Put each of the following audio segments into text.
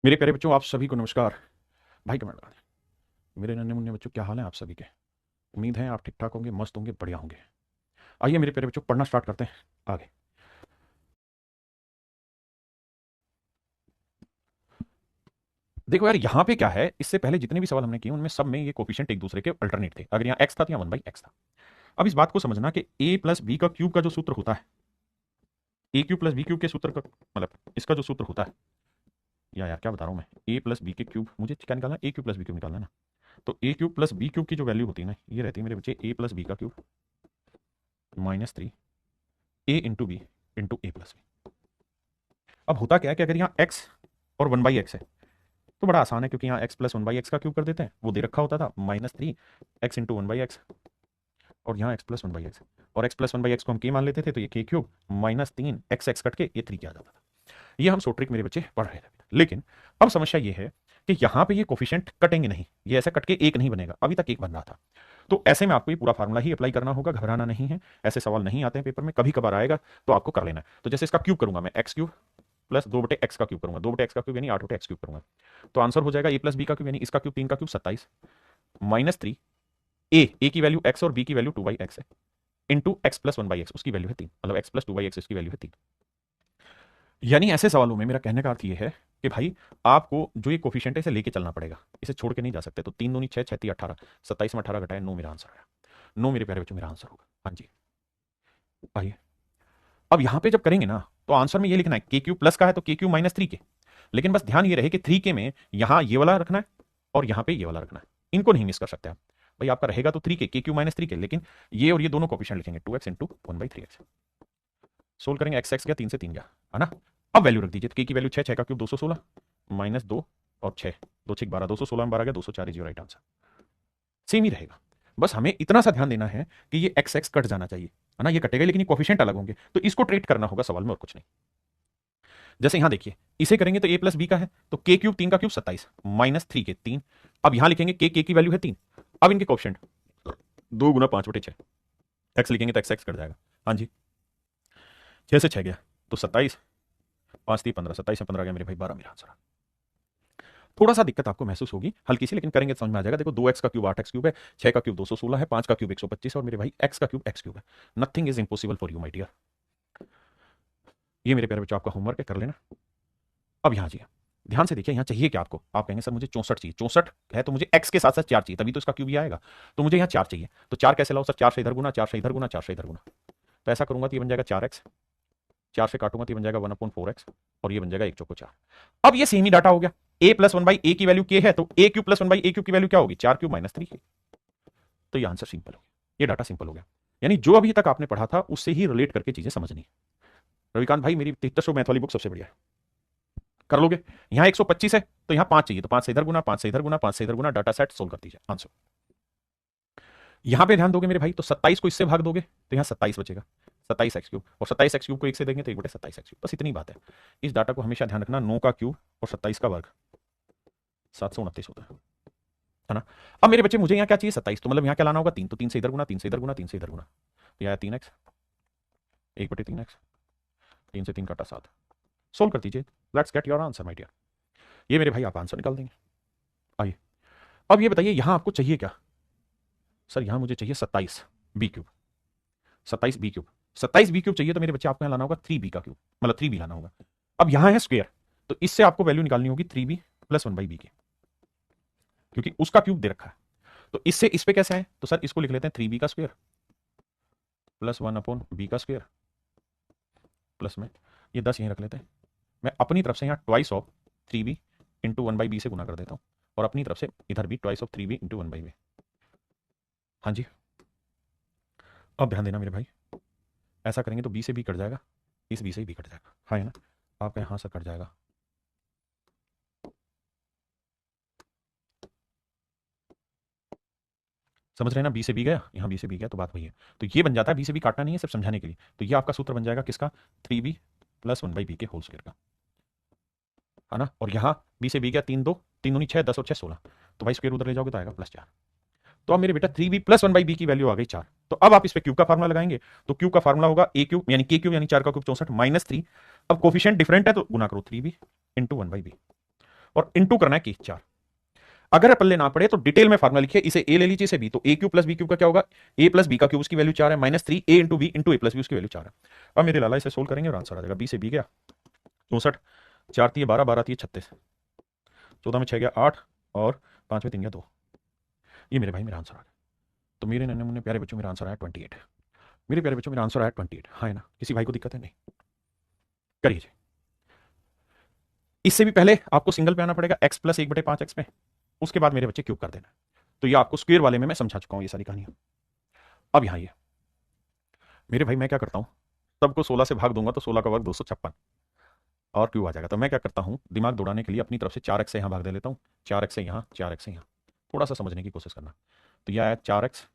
मेरे प्यारे बच्चों, आप सभी को नमस्कार। भाई कमेंट लगा दें। मेरे नन्हे मुन्ने बच्चों, क्या हाल है आप सभी के? उम्मीद है आप ठीक ठाक होंगे, मस्त होंगे, बढ़िया होंगे। आइए मेरे प्यारे बच्चों, पढ़ना स्टार्ट करते हैं आगे। देखो यार, यहाँ पे क्या है, इससे पहले जितने भी सवाल हमने किए उनमें सब में ये कोफिशिएंट एक दूसरे के अल्टरनेट थे। अगर यहाँ एक्स था तो यहाँ वन बाई एक्स था। अब इस बात को समझना कि ए प्लस बी का क्यूब का जो सूत्र होता है, ए क्यूब प्लस बी क्यूब के सूत्र का मतलब इसका जो सूत्र होता है, या यार क्या बता रहा हूँ मैं, ए प्लस बी के क्यूब, मुझे क्या निकालना है, ए क्यूब प्लस बी क्यूब निकालना है ना। तो A cube plus B cube की जो वैल्यू होती है ना, ये रहती है मेरे बच्चे ए प्लस बी का क्यूब माइनस थ्री ए इंटू बी इंटू ए प्लस बी। अब होता क्या है कि अगर यहाँ एक्स और वन बाई एक्स है तो बड़ा आसान है, क्योंकि यहाँ x plus one by x का क्यूब कर देते हैं, वो दे रखा होता था minus three x into one by x, और यहाँ x plus one by x, और x plus one by x को हम के मान लेते थे, तो ये के क्यूब माइनस तीन एक्स एक्स कट के ये थ्री के आ जाता था। ये हम सो ट्रिक मेरे बच्चे पढ़ रहे थे। लेकिन अब समस्या ये है कि यहाँ पे ये कोफिशिएंट कटेंगे नहीं, ये ऐसा कट के एक नहीं बनेगा, अभी तक एक बन रहा था। तो ऐसे में आपको ये पूरा फार्मूला ही अप्लाई करना होगा, घबराना नहीं है। ऐसे सवाल नहीं आते हैं पेपर में, कभी कभार आएगा तो आपको कर लेना है। तो जैसे इसका क्यूब करूंगा मैं, एक्स क्यूब प्लस दो बटे एक्स का क्यूब करूंगा, दो बटे एक्स का क्यूब यानी आठ बटे एक्स क्यूब करूंगा, तो आंसर हो जाएगा ए प्लस बी का क्यूब यानी इसका क्यूब तीन का क्यूब 27 माइनस थ्री ए की वैल्यू एक्स और बी की वैल्यू टू बाई एक्स है into x plus one by x, उसकी वैल्यू है तीन, मतलब x plus two by x उसकी वैल्यू है तीन। यानी ऐसे सवालों में मेरा कहने का अर्थ ये है कि भाई आपको जो ये कोफिशिएंट है इसे लेके चलना पड़ेगा, इसे छोड़ के नहीं जा सकते। तो तीन दूनी छः, छः तीन 18, 27 में 18 घटाए 9, मेरा आंसर आया। 9 मेरे प्यारे बच्चों मेरा आंसर होगा। हाँ जी, आइए। अब यहाँ पे जब करेंगे ना तो आंसर में ये लिखना है के क्यू प्लस का है तो के क्यू माइनस थ्री के, लेकिन बस ध्यान ये रहे कि थ्री के में यहाँ ये वाला रखना है और यहाँ पे ये वाला रखना है, इनको नहीं मिस कर सकते आप। भाई आपका रहेगा तो थ्री के क्यू माइनस थ्री के, लेकिन ये और ये दोनों कोफिशिएंट लिखेंगे two x into one by three x. Solve करेंगे, एक्स एक्स गया तीन से तीन गया, है ना। अब वैल्यू रख दीजिए, तो के की वैल्यू छः, छः का क्यूब 216 माइनस दो और छः, दो छः 12, 216 में 12 गया, 204 is your right answer. Same ही रहेगा, बस हमें इतना सा ध्यान देना है कि ये एक्स एक्स कट जाना चाहिए, है ना। ये कटेगा लेकिन ये कोफिशिएंट अलग होंगे, तो इसको ट्रीट करना होगा सवाल में और कुछ नहीं। जैसे यहां देखिए, इसे करेंगे तो ए प्लस बी का है तो के क्यूब तीन का क्यूब 27 माइनस थ्री के तीन। अब यहां लिखेंगे के की वैल्यू है तीन, अब इनके कोफिशिएंट दो गुना पांच बटे छः, एक्स लिखेंगे तो एक्स एक्स कट जाएगा। हाँ जी, छः से छः गया तो 27, पाँच थी 15, 27 में 15 गया मेरे भाई 12, मेरा आंसर। थोड़ा सा दिक्कत आपको महसूस होगी हल्की सी, लेकिन करेंगे तो समझ में आ जाएगा। देखो दो एक्स का क्यूब आठ एक्स क्यूब है, छः का क्यूब 216 है, पाँच का क्यूब 125 और मेरे भाई एक्स का क्यूब एक्स क्यूब है। Nothing is impossible for you my dear. ये मेरे प्यारे बच्चों आपका होमवर्क है, कर लेना। अब यहाँ जी ध्यान से देखिए, यहाँ चाहिए क्या आपको? आप कहेंगे सर मुझे 64 चाहिए, 64 है तो मुझे एक्स के साथ साथ चार चाहिए, तभी तो इसका क्यूब ही आएगा। तो मुझे यहाँ चार चाहिए, तो चार कैसे लाओ सर? चार से इधर गुना, चार से इधर गुना, चार से इधर गुना। तो ऐसा करूंगा तो ये बन जाएगा चार एक्स, चार से काटूंगा तो ये बन जाएगा वन अपॉन फोर एक्स, और ये बन जाएगा एक चौको चार। अब ये सेम ही डाटा हो गया, A plus one by A की वैल्यू के है तो A cube plus one by A cube की वैल्यू क्या होगी? चार क्यूब माइनस थ्री। तो ये आंसर सिंपल हो गया, ये डाटा सिंपल हो गया। यानी जो अभी तक आपने पढ़ा था उससे ही रिलेट करके चीजें समझनी। रविकांत भाई मेरी 7300 मैथ वाली बुक सबसे बढ़िया है, कर लोगे। यहाँ 125 है तो यहाँ पांच चाहिए, तो पांच से इधर गुना, पांच से इधर गुना, पांच से इधर गुना, डाटा सेट सोल्व कर दीजिए आंसर। यहां पे ध्यान दोगे मेरे भाई तो 27 को इससे भाग दोगे तो यहाँ 27 बचेगा, 27 एक्स क्यूब, और 27 एक्स क्यूब को एक से देंगे तो एक बटे 27 एक्स क्यूब। बस इतनी बात है। इस डाटा को हमेशा ध्यान रखना, 9 का क्यूब और 27 का वर्ग 729 होता है ना। अब मेरे बच्चे मुझे यहाँ क्या चाहिए? 27, तो मतलब यहाँ क्या लाना होगा? तीन, तो तीन से इधर गुना, तीन से इधर गुना, तीन से इधर गुना, तो यह तीन एक्स, एक बटे तीन एक्स, तीन से तीन काटा सात। सोल्व कर दीजिए, let's get your answer my dear. ये मेरे भाई आप आंसर निकाल देंगे। आइए, अब ये बताइए यहाँ आपको चाहिए क्या? सर यहाँ मुझे चाहिए 27 B cube, 27 B cube, 27 B cube चाहिए तो मेरे बच्चे आपको यहाँ लाना होगा थ्री बी का क्यूब, मतलब थ्री बी लाना होगा। अब यहाँ है स्क्वायर, तो इससे आपको वैल्यू निकालनी होगी three B plus one by B की, क्योंकि उसका क्यूब दे रखा है। तो इससे इस पे कैसे है? तो सर इसको लिख लेते हैं थ्री बी का square plus one upon B का स्क्वायर, प्लस में ये 10 यहीं रख लेते हैं। मैं अपनी तरफ से यहाँ twice of three B into one by B से गुना कर देता हूँ, और अपनी तरफ से इधर भी twice of three B into one by B. हाँ जी, अब ध्यान देना मेरे भाई, ऐसा करेंगे तो बी से बी कट जाएगा, इस बी से बी कट जाएगा, हाँ है ना। आपका यहाँ से कट जाएगा, समझ रहे हैं ना, बी से बी गया, यहाँ बी से बी गया, तो बात वही है। तो ये बन जाता है, बी से बी काटना नहीं है, सिर्फ समझाने के लिए। तो ये आपका सूत्र बन जाएगा किसका? Three B plus one by B के होल स्क्वायर का, है ना। और यहाँ बी से बी गया, तीन दो, तीन दूनी छः, 10 और छः 16, तो भाई स्क्वायर उधर ले जाओगे तो आएगा प्लस चार। तो अब मेरे बेटा three B plus one by B की वैल्यू आ गई चार। तो अब आप इस पे क्यूब का फार्मुला लगाएंगे, तो क्यूब का फार्मुला होगा ए क्यूब यानी के क्यूब यानी चार का क्यूब 64 माइनस थ्री। अब कोफिशिएंट डिफरेंट है तो गुना करो three B into one by B, और इंटू करना है की 4। अगर पल्ले ना पड़े तो डिटेल में फार्मूला लिखिए, इसे ए ले लीजिए, इसे बी, तो A cube plus B cube का क्या होगा, ए प्लस बी का क्यूब, उसकी वैल्यू 4 है, माइनस 3 ए इंटू बी इंटू ए प्लस बी, उसकी वैल्यू 4 है। अब मेरे लाला इसे सोल्व करेंगे और आंसर आ जाएगा, बी से बी गया 64, 4 3 12, 12 3 36, 14 में 6 गया 8 और 5 में 3 गया 2। ये मेरे भाई मेरा आंसर आ गया। तो मेरे नन्हे मुन्ने प्यारे बच्चों मेरा आंसर आया 28। मेरे प्यारे बच्चों मेरा आंसर आया 28, हाँ है ना, किसी भाई को दिक्कत है? नहीं, करिए। इससे भी पहले आपको सिंगल पे आना पड़ेगा, x प्लस 1/5x में, उसके बाद मेरे बच्चे क्यूब कर देना। तो ये आपको स्क्वायर वाले में मैं समझा चुका हूं ये सारी कहानियां। अब यहां ये मेरे भाई मैं क्या करता हूं, सबको 16 से भाग दूंगा तो 16 का वर्ग 256 और क्यूब आ जाएगा। तो मैं क्या करता हूं, दिमाग दौड़ाने के लिए अपनी तरफ से 4x से यहां भाग दे लेता हूं, 4x से यहां, 4x से यहां, थोड़ा सा समझने की कोशिश करना। तो यह आया 4x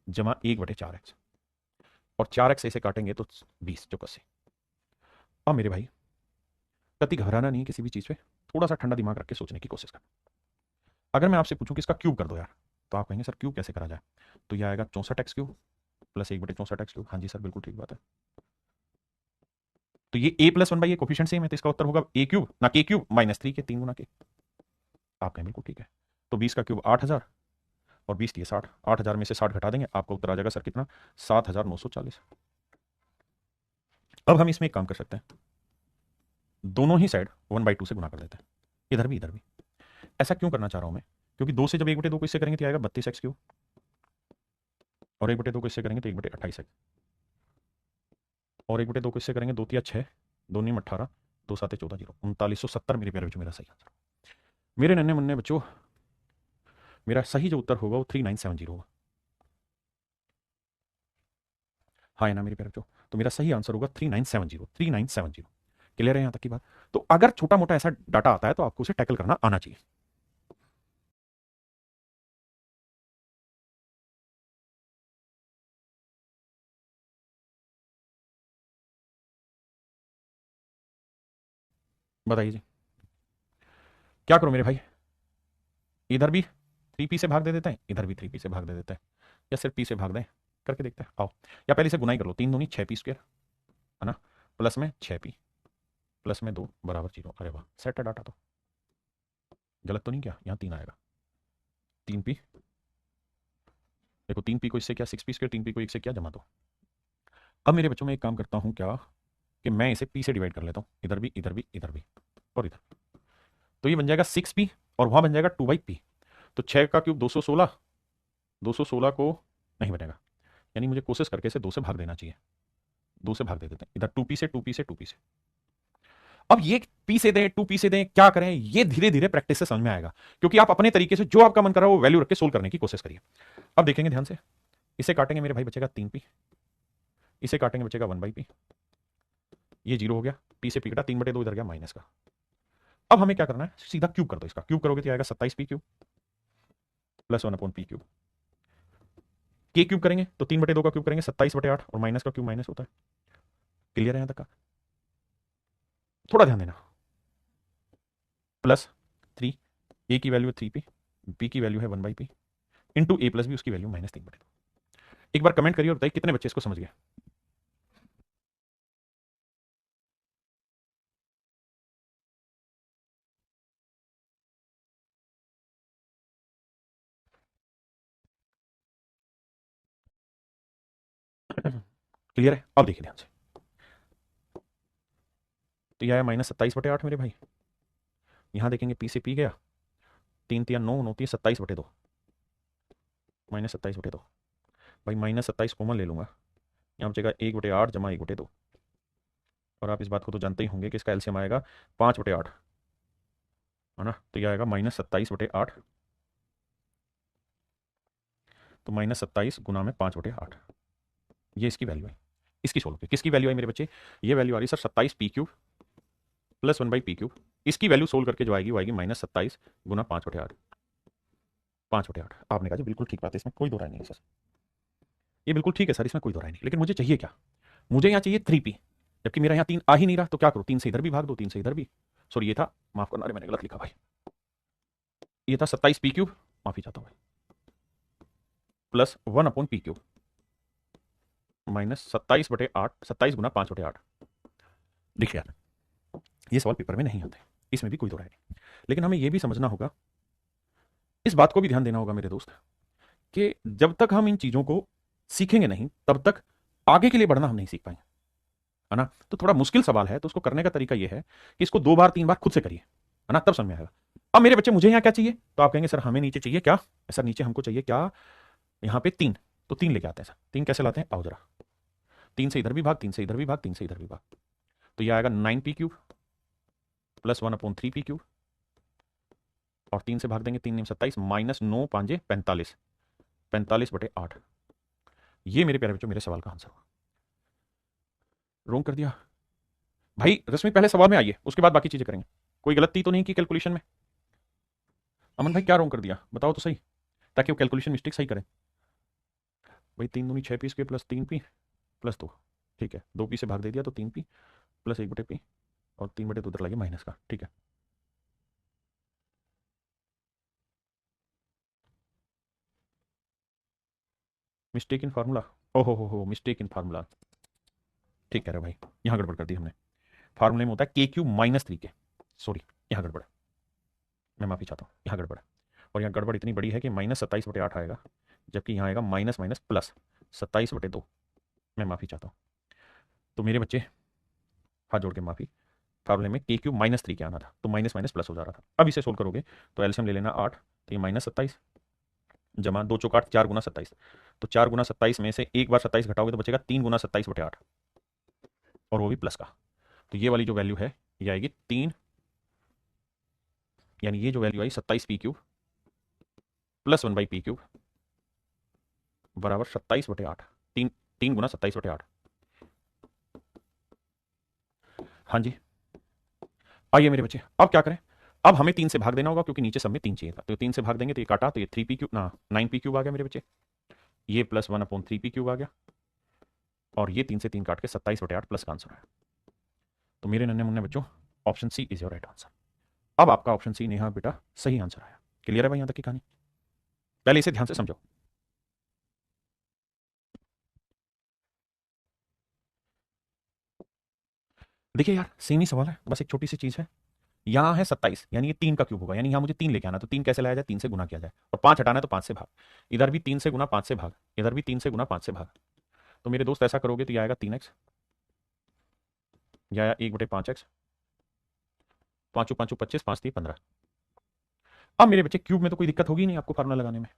जमा 1/4x, और 4x से इसे काटेंगे तो 20 चौकस से। अब मेरे भाई कति घबराना नहीं किसी भी चीज पे, थोड़ा सा ठंडा दिमाग रख के सोचने की कोशिश करना। अगर मैं आपसे पूछूं कि इसका क्यूब कर दो यार, तो आप कहेंगे सर क्यूब कैसे करा जाए? तो यह आएगा 64x cube plus 1/64x cube. हाँ जी सर बिल्कुल ठीक बात है। तो ये a plus 1/a coefficient same है, तो इसका उत्तर होगा a क्यूब ना k क्यूब माइनस 3 के 3 गुना के। आप कहें बिल्कुल ठीक है। तो 20 का क्यूब 8000 और 20 दिए 60, 8000 में से 60 घटा देंगे, आपका उत्तर आ जाएगा सर कितना, 7940। अब हम इसमें एक काम कर सकते हैं, दोनों ही साइड 1/2 से गुना कर देते हैं, इधर भी इधर भी। ऐसा क्यों करना चाह रहा हूं मैं, क्योंकि 2 से जब 1/2 को इससे करेंगे तो आएगा 32x क्यूब, और 1/2 को इससे करेंगे तो 1/28x, और 1/2 को इससे करेंगे 2 तिया 6, 2 नीम 18, 2 7 14 0, 3970 मेरे प्यारे बच्चों मेरा सही आंसर। मेरे नन्हे मुन्ने बच्चों मेरा सही जो उत्तर होगा वो 3970 होगा। हाँ है ना मेरे प्यारे बच्चों, तो मेरा सही आंसर होगा 3970, 3970। क्लियर है यहां तक की बात? तो अगर छोटा मोटा ऐसा डाटा आता है तो आपको उसे टैकल करना आना चाहिए। बताइए जी, क्या करो मेरे भाई, इधर भी 3p से भाग दे देते हैं, इधर भी 3p से भाग दे देते हैं, या सिर्फ p से भाग दें, करके देखते हैं। आओ, या पहले से गुनाई कर लो, 3 दूनी 6p स्क्वायर है ना, प्लस में 6p प्लस में 2 बराबर 0। अरे वाह, सेट है डाटा। तो गलत तो नहीं किया, यहाँ 3 आएगा, 3p, देखो 3p को इससे क्या 6p स्क्वायर, 3p को 1 से क्या जमा दो। अब मेरे बच्चों में एक काम करता हूँ क्या, कि मैं इसे p से डिवाइड कर लेता हूँ, इधर भी इधर भी इधर भी और इधर। तो ये बन जाएगा 6p और वहां बन जाएगा 2/p। तो 6 का क्यूब 216, 216 को नहीं बनेगा, यानी मुझे कोशिश करके इसे 2 से भाग देना चाहिए, 2 से भाग दे देते हैं, इधर 2p से 2p से 2p से। अब ये p से दें 2p से दें, क्या करें, ये धीरे धीरे प्रैक्टिस से समझ में आएगा, क्योंकि आप अपने तरीके से जो आपका मन कर रहा है वो वैल्यू रख के सोल्व करने की कोशिश करिए। अब देखेंगे ध्यान से, इसे काटेंगे मेरे भाई बचेगा 3p, इसे काटेंगे बचेगा 1/p, ये 0 हो गया, p से p कटा, 3/2 इधर गया माइनस का। अब हमें क्या करना है, सीधा क्यूब कर दो, इसका क्यूब करोगे तो आएगा 27p cube plus 1/p cube. k cube करेंगे तो 3/2 का क्यूब करेंगे 27/8, और माइनस का क्यूब माइनस होता है। क्लियर है यहां तक का? थोड़ा ध्यान देना, प्लस 3, a की वैल्यू है 3p, b की वैल्यू है 1/p into a plus b, उसकी वैल्यू -3/2। एक बार कमेंट करिए और बताइए कितने बच्चे इसको समझ गए। क्लियर है? अब देखिए ध्यान से, तो यह है -27/8 मेरे भाई, यहां देखेंगे p से p गया, 3 तिया 9 9 तिया 27/2, -27/2 भाई, -27 कॉमन ले लूंगा, यहाँ बचेगा 1/8 जमा 1/2, और आप इस बात को तो जानते ही होंगे कि इसका एलसीएम आएगा 5/8 है ना, तो यह आएगा -27/8, तो -27 गुना में 5/8, ये इसकी वैल्यू है। इसकी सोल्व की किसकी वैल्यू है मेरे बच्चे, ये वैल्यू आ रही है sir 27p cube plus 1/p cube, इसकी वैल्यू सोल्व करके जो आएगी वो आएगी -27 गुना 5/8, 5/8। आपने कहा जी बिल्कुल ठीक बात है, इसमें कोई दो राय नहीं है सर, ये बिल्कुल ठीक है सर, इसमें कोई दो राय नहीं, लेकिन मुझे चाहिए क्या, मुझे यहाँ चाहिए 3p, जबकि मेरा यहाँ 3 आ ही नहीं रहा, तो क्या करो, 3 से इधर भी भाग दो, 3 से इधर भी, सॉरी ये था, माफ करना, अरे मैंने गलत लिखा भाई, ये था 27p क्यूब, माफी चाहता हूँ भाई, प्लस 1/p क्यूब -27/8, 27 गुना 5/8। देखिए यार, ये सवाल पेपर में नहीं आते, इसमें भी कोई दो राय नहीं। लेकिन हमें यह भी समझना होगा, इस बात को भी ध्यान देना होगा मेरे दोस्त, कि जब तक हम इन चीजों को सीखेंगे नहीं तब तक आगे के लिए बढ़ना हम नहीं सीख पाएंगे, है ना। तो थोड़ा मुश्किल सवाल है, तो उसको करने का तरीका यह है कि इसको 2 बार 3 बार खुद से करिए, है ना, तब समझ में आएगा। अब मेरे बच्चे मुझे यहां क्या चाहिए, तो आप कहेंगे सर हमें नीचे चाहिए क्या, सर नीचे हमको चाहिए क्या, यहां पे 3, तो 3 लेके आते हैं सर। 3 कैसे लाते हैं, आओ जरा, 3 से इधर भी भाग, 3 से इधर भी भाग, 3 से इधर भी भाग, तो यह आएगा 9p³ प्लस 1/3p³ और 3 से भाग देंगे, 3 9 27 माइनस 9 5 45, 45/8। ये मेरे प्यारे बच्चों मेरे सवाल का आंसर हुआ। रोंग कर दिया भाई रश्मि, पहले सवाल में आइए, उसके बाद बाकी चीजें करेंगे। कोई गलती तो नहीं की कैलकुलेशन में? अमन भाई क्या रोंग कर दिया, बताओ तो सही, ताकि वो कैलकुलेशन मिस्टेक सही करें। भाई 3 दूनी 6p² प्लस 3p प्लस 2, ठीक है, 2p से भाग दे दिया तो 3p प्लस 1/p और 3/2 उधर लगे माइनस का, ठीक है। मिस्टेक इन फार्मूला, ओहो हो मिस्टेक इन फार्मूला, ठीक कह रहे हो भाई, यहाँ गड़बड़ कर दी हमने। फार्मूले में होता है k³ - 3k, सॉरी यहाँ गड़बड़, मैं माफी चाहता हूँ, यहाँ गड़बड़ है। और यहाँ गड़बड़ इतनी बड़ी है कि -27/8 आएगा, जबकि यहाँ आएगा माइनस माइनस प्लस 27/2, मैं माफी चाहता हूँ। तो मेरे बच्चे हाथ जोड़ के माफी, फार्मूले में k³ - 3k आना था, तो माइनस माइनस प्लस हो जा रहा था। अब इसे सोल्व करोगे तो एलसीएम ले लेना 8, तो ये -27 जमा 2 चौक 8, 4 गुना 27, तो 4 गुना 27 में से एक बार 27 घटाओगे तो बचेगा 3 गुना 27/8, और वो भी प्लस का। तो ये वाली जो वैल्यू है ये आएगी 3, यानी ये जो वैल्यू आई 27p³ प्लस 1/p³ बराबर 27/8, 3 गुना 27/8। हाँ जी, आइए मेरे बच्चे, अब क्या करें, अब हमें 3 से भाग देना होगा क्योंकि नीचे सब में 3 चाहिए था, तो 3 से भाग देंगे तो ये काटा, तो ये 3p³ ना 9p³ आ गया मेरे बच्चे, ये प्लस 1/3p³ आ गया, और ये 3 से 3 काट के 27/8 प्लस का आंसर आया। तो मेरे नन्हे मुन्ने बच्चों option C is your right answer. अब आपका ऑप्शन सी नेहा बेटा सही आंसर आया। क्लियर है भाई यहाँ तक की कहानी? पहले इसे ध्यान से समझो। देखिए यार सेम ही सवाल है, बस एक छोटी सी चीज है, यहाँ है 27, यानी ये 3 का क्यूब होगा, यानी यहाँ मुझे 3 लेके आना, तो 3 कैसे लाया जाए, 3 से गुना किया जाए, और 5 हटाना है तो 5 से भाग, इधर भी 3 से गुना 5 से भाग, इधर भी 3 से गुना 5 से भाग। तो मेरे दोस्त ऐसा करोगे तो ये आएगा 3x, या 1/5x, 5 5 25, 5 3 15। अब मेरे बच्चे क्यूब में तो कोई दिक्कत होगी नहीं आपको फार्मूला लगाने में,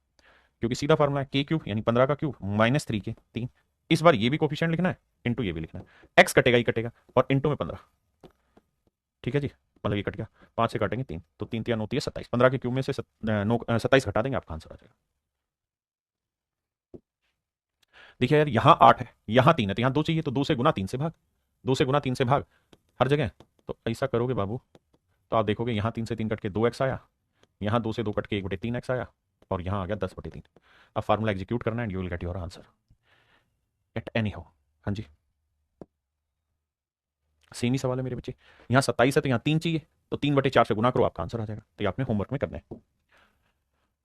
क्योंकि सीधा फार्मूला है k³ यानी 15 का क्यूब माइनस 3k 3। इस बार ये भी कोफिशिएंट लिखना है, इंटू ये भी लिखना है, x कटेगा ही कटेगा, और इंटू में 15, ठीक है जी, मतलब ये कट गया, 5 से काटेंगे 3, तो 3 3 9 27, 15 के क्यूब में से 27 घटा देंगे, आपका आंसर आ जाएगा। देखिए यार यहाँ 8 है, यहाँ 3 है, तो यहाँ 2 चाहिए, तो 2 से गुना 3 से भाग, 2 से गुना 3 से भाग हर जगह। तो ऐसा करोगे बाबू तो आप देखोगे यहाँ 3 से 3 कट के 2x आया, यहाँ 2 से 2 कट के 1/3x आया, और यहाँ आ गया 10/3। अब फार्मूला एग्जीक्यूट करना है and you will get your answer at any how. हाँ जी, सेम ही सवाल है मेरे बच्चे, यहाँ 27 है तो यहाँ 3 चाहिए, तो 3/4 से गुना करो, आपका आंसर आ जाएगा। तो ये आपने होमवर्क में करना है।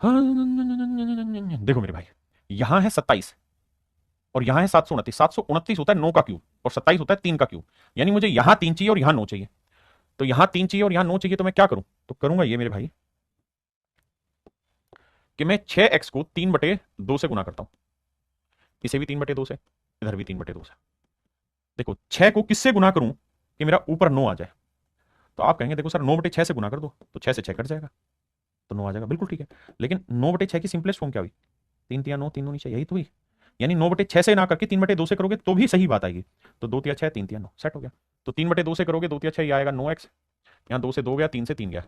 हाँ, देखो मेरे भाई, यहाँ है 27 और यहाँ है 729, 729 होता है 9 का क्यूब, और 27 होता है 3 का क्यूब, यानी मुझे यहाँ 3 चाहिए और यहाँ 9 चाहिए, तो यहाँ 3 चाहिए और यहाँ 9 चाहिए, तो मैं क्या करूं, तो करूंगा ये मेरे भाई कि मैं 6x को 3/2 से गुना करता हूं, इसे भी 3/2 से, इधर भी 3/2 से। देखो 6 को किससे गुना करूं कि मेरा ऊपर 9 आ जाए, तो आप कहेंगे देखो सर 9/6 से गुना कर दो, तो 6 से 6 कट जाएगा, तो 9 आ जाएगा, बिल्कुल ठीक है। लेकिन 9/6 की सिंपलेस्ट फॉर्म क्या हुई, 3 3 9, 3 9 नीचे, यही तो हुई, यानी 9/6 से ना करके 3/2 से करोगे तो भी सही बात आएगी, तो 2 3 6, 3 3 9 सेट हो गया। तो 3/2 से करोगे 2 3 6 ये आएगा 9x, यहाँ 2 से 2 गया, 3 से 3 गया,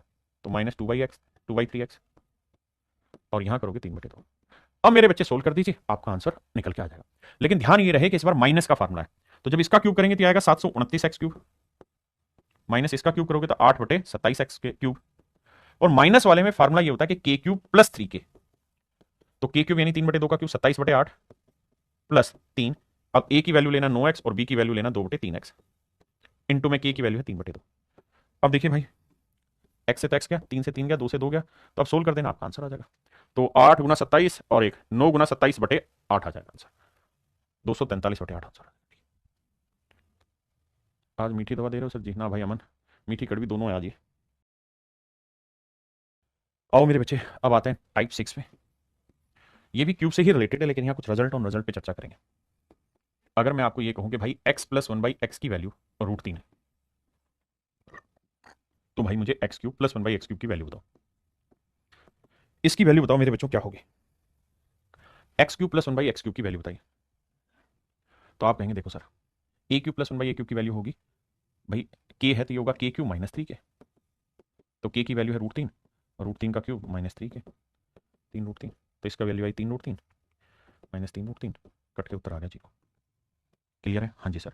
तो माइनस 2/x 2/3x, और यहाँ करोगे 3/2। अब मेरे बच्चे सोल्व कर दीजिए, आपका आंसर निकल के आ जाएगा। लेकिन ध्यान ये रहे कि इस बार माइनस का फार्मूला है, तो जब इसका क्यूब करेंगे तो आएगा 729x³ माइनस इसका क्यूब करोगे तो 8/27x³, और माइनस वाले में फार्मूला ये होता है कि k³ प्लस 3k, तो k³ यानी 3/2 का क्यूब 27/8 प्लस 3, अब a की वैल्यू लेना 9x और b की वैल्यू लेना 2/3x, इंटू में k की वैल्यू है 3/2। अब देखिए भाई x से तो x गया, 3 से 3 गया, 2 से 2 गया, तो अब सोल्व कर देना, आपका आंसर आ जाएगा। तो 8 गुना 27 और 1 9 गुना 27/8 आ जाएगा आंसर, 243/8 आंसर। आज मीठी दवा दे रहे हो सर जी? ना भाई अमन, मीठी कड़वी दोनों है आज ये। आओ मेरे बच्चे, अब आते हैं टाइप 6 में। ये भी क्यूब से ही रिलेटेड है, लेकिन यहाँ कुछ रिजल्ट और रिजल्ट पे चर्चा करेंगे। अगर मैं आपको ये कहूँ कि भाई x plus one by x की वैल्यू √3 है, तो भाई मुझे x cube plus one by x cube की वैल्यू बताओ। इसकी वैल्यू बताओ मेरे बच्चों क्या होगी। X cube plus one by x cube की वैल्यू बताइए। तो आप कहेंगे देखो sir, A cube plus one by A cube की वैल्यू होगी भाई, के है तो ये होगा के क्यूब -3 के। तो के की वैल्यू है √3, √3 का क्यूब -3 के, 3 √3, तो इसका वैल्यू आई 3 √3 -3 √3, कट के उत्तर आ गया जीरो। क्लियर है? हाँ जी सर।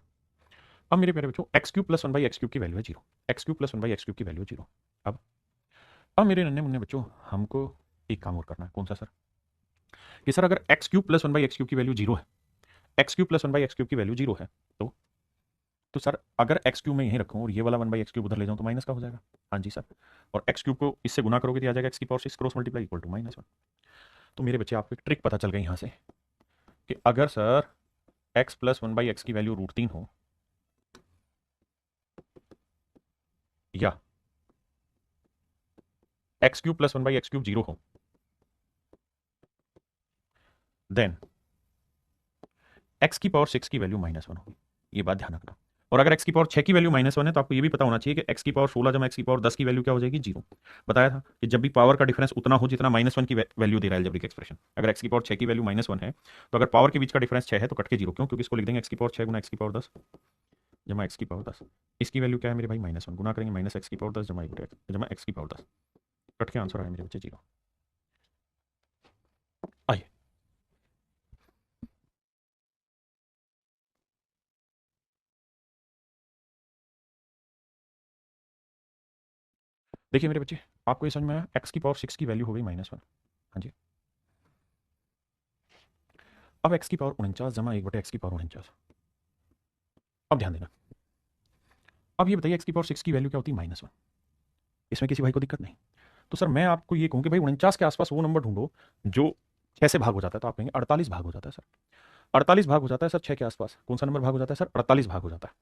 अब मेरे प्यारे बच्चों, x cube plus one by x cube की वैल्यू है zero, x cube plus one by x cube की वैल्यू है जीरो। अब मेरे नन्हे मुन्ने बच्चों, हमको एक काम और करना है। कौन सा सर? कि सर अगर x cube plus one by x cube की वैल्यू जीरो है, x cube plus one by x cube की वैल्यू जीरो है, तो सर अगर एक्स क्यूब में यहीं रखूँ और ये वाला वन बाई एक्स क्यूब उधर ले जाऊँ तो माइनस का हो जाएगा। हाँ जी सर। और एक्स क्यूब को इससे गुना करोगे तो आ जाएगा एक्स की power 6 cross multiply equal to -1। तो मेरे बच्चे आपको एक ट्रिक पता चल गई यहाँ से कि अगर sir x plus one by x की वैल्यू √3 हो, या x cube plus one by x cube zero हो, देन एक्स की पावर 6 की वैल्यू -1 होगी। ये बात ध्यान रखना। और अगर एक्स की पावर 6 की वैल्यू -1 है तो आपको ये भी पता होना चाहिए कि एक्स की पावर 16 जमा एक्स की पावर 10 की वैल्यू क्या हो जाएगी? जीरो। बताया था कि जब भी पावर का डिफरेंस उतना हो जितना -1 की वैल्यू दे रहा है एल्जेब्रिक एक्सप्रेशन। अगर एक्स की पावर 6 की वैल्यू -1 है, तो अगर पावर के बीच का डिफरेंस 6 है तो कट के जीरो। क्यों? क्योंकि इसको लिख देंगे एक्स की पावर 6 गुना एक्स की पावर 10 जमा एक्स की पावर 10। इसकी वैल्यू क्या है मेरे भाई? -1 गुना करेंगे माइनस एक्स की पावर 10 जमा एक्स की पावर 10, कट के आंसर आया मेरे बच्चे जीरो। आइए देखिए मेरे बच्चे, आपको ये समझ में आया? एक्स की पावर 6 की वैल्यू हो गई -1। हाँ जी। अब एक्स की पावर 49 जमा 1/x की पावर 49। अब ध्यान देना, अब ये बताइए एक्स की पावर 6 की वैल्यू क्या होती है? -1। इसमें किसी भाई को दिक्कत नहीं। तो सर मैं आपको ये कहूँ कि भाई 49 के आसपास वो नंबर ढूंढो जो 6 से भाग हो जाता है। तो आप कहेंगे 48 भाग हो जाता है सर। 48 भाग हो जाता है सर 6 के आसपास। कौन सा नंबर भाग हो जाता है सर? 48 भाग हो जाता है।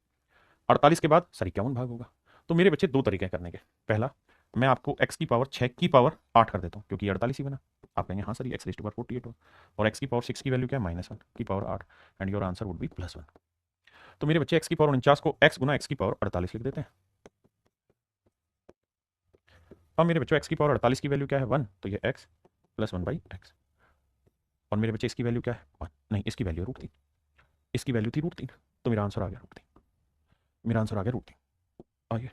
48 के बाद सर 51 भाग होगा। तो मेरे बच्चे दो तरीके करने के। पहला, मैं आपको एक्स की पावर 6 की पावर 8 कर देता हूँ, क्योंकि 48 ही बना। आप कहेंगे हाँ सर ये एक्स रेज़ टू पावर 48 हो, और एक्स की पावर 6 की वैल्यू क्या है? -1 की power 8, and your answer would be +1। तो मेरे बच्चे एक्स की पावर 49 को एक्स गुना एक्स की पावर 48 लिख देते हैं। अब मेरे बच्चों एक्स की पावर 48 की वैल्यू क्या है? 1, तो ये एक्स प्लस 1/x। और मेरे बच्चे इसकी वैल्यू क्या है? 1 नहीं, इसकी वैल्यू है √3। इसकी वैल्यू थी √3, तो मेरा आंसर आ गया √3। मेरा आंसर आ गया √3। आइए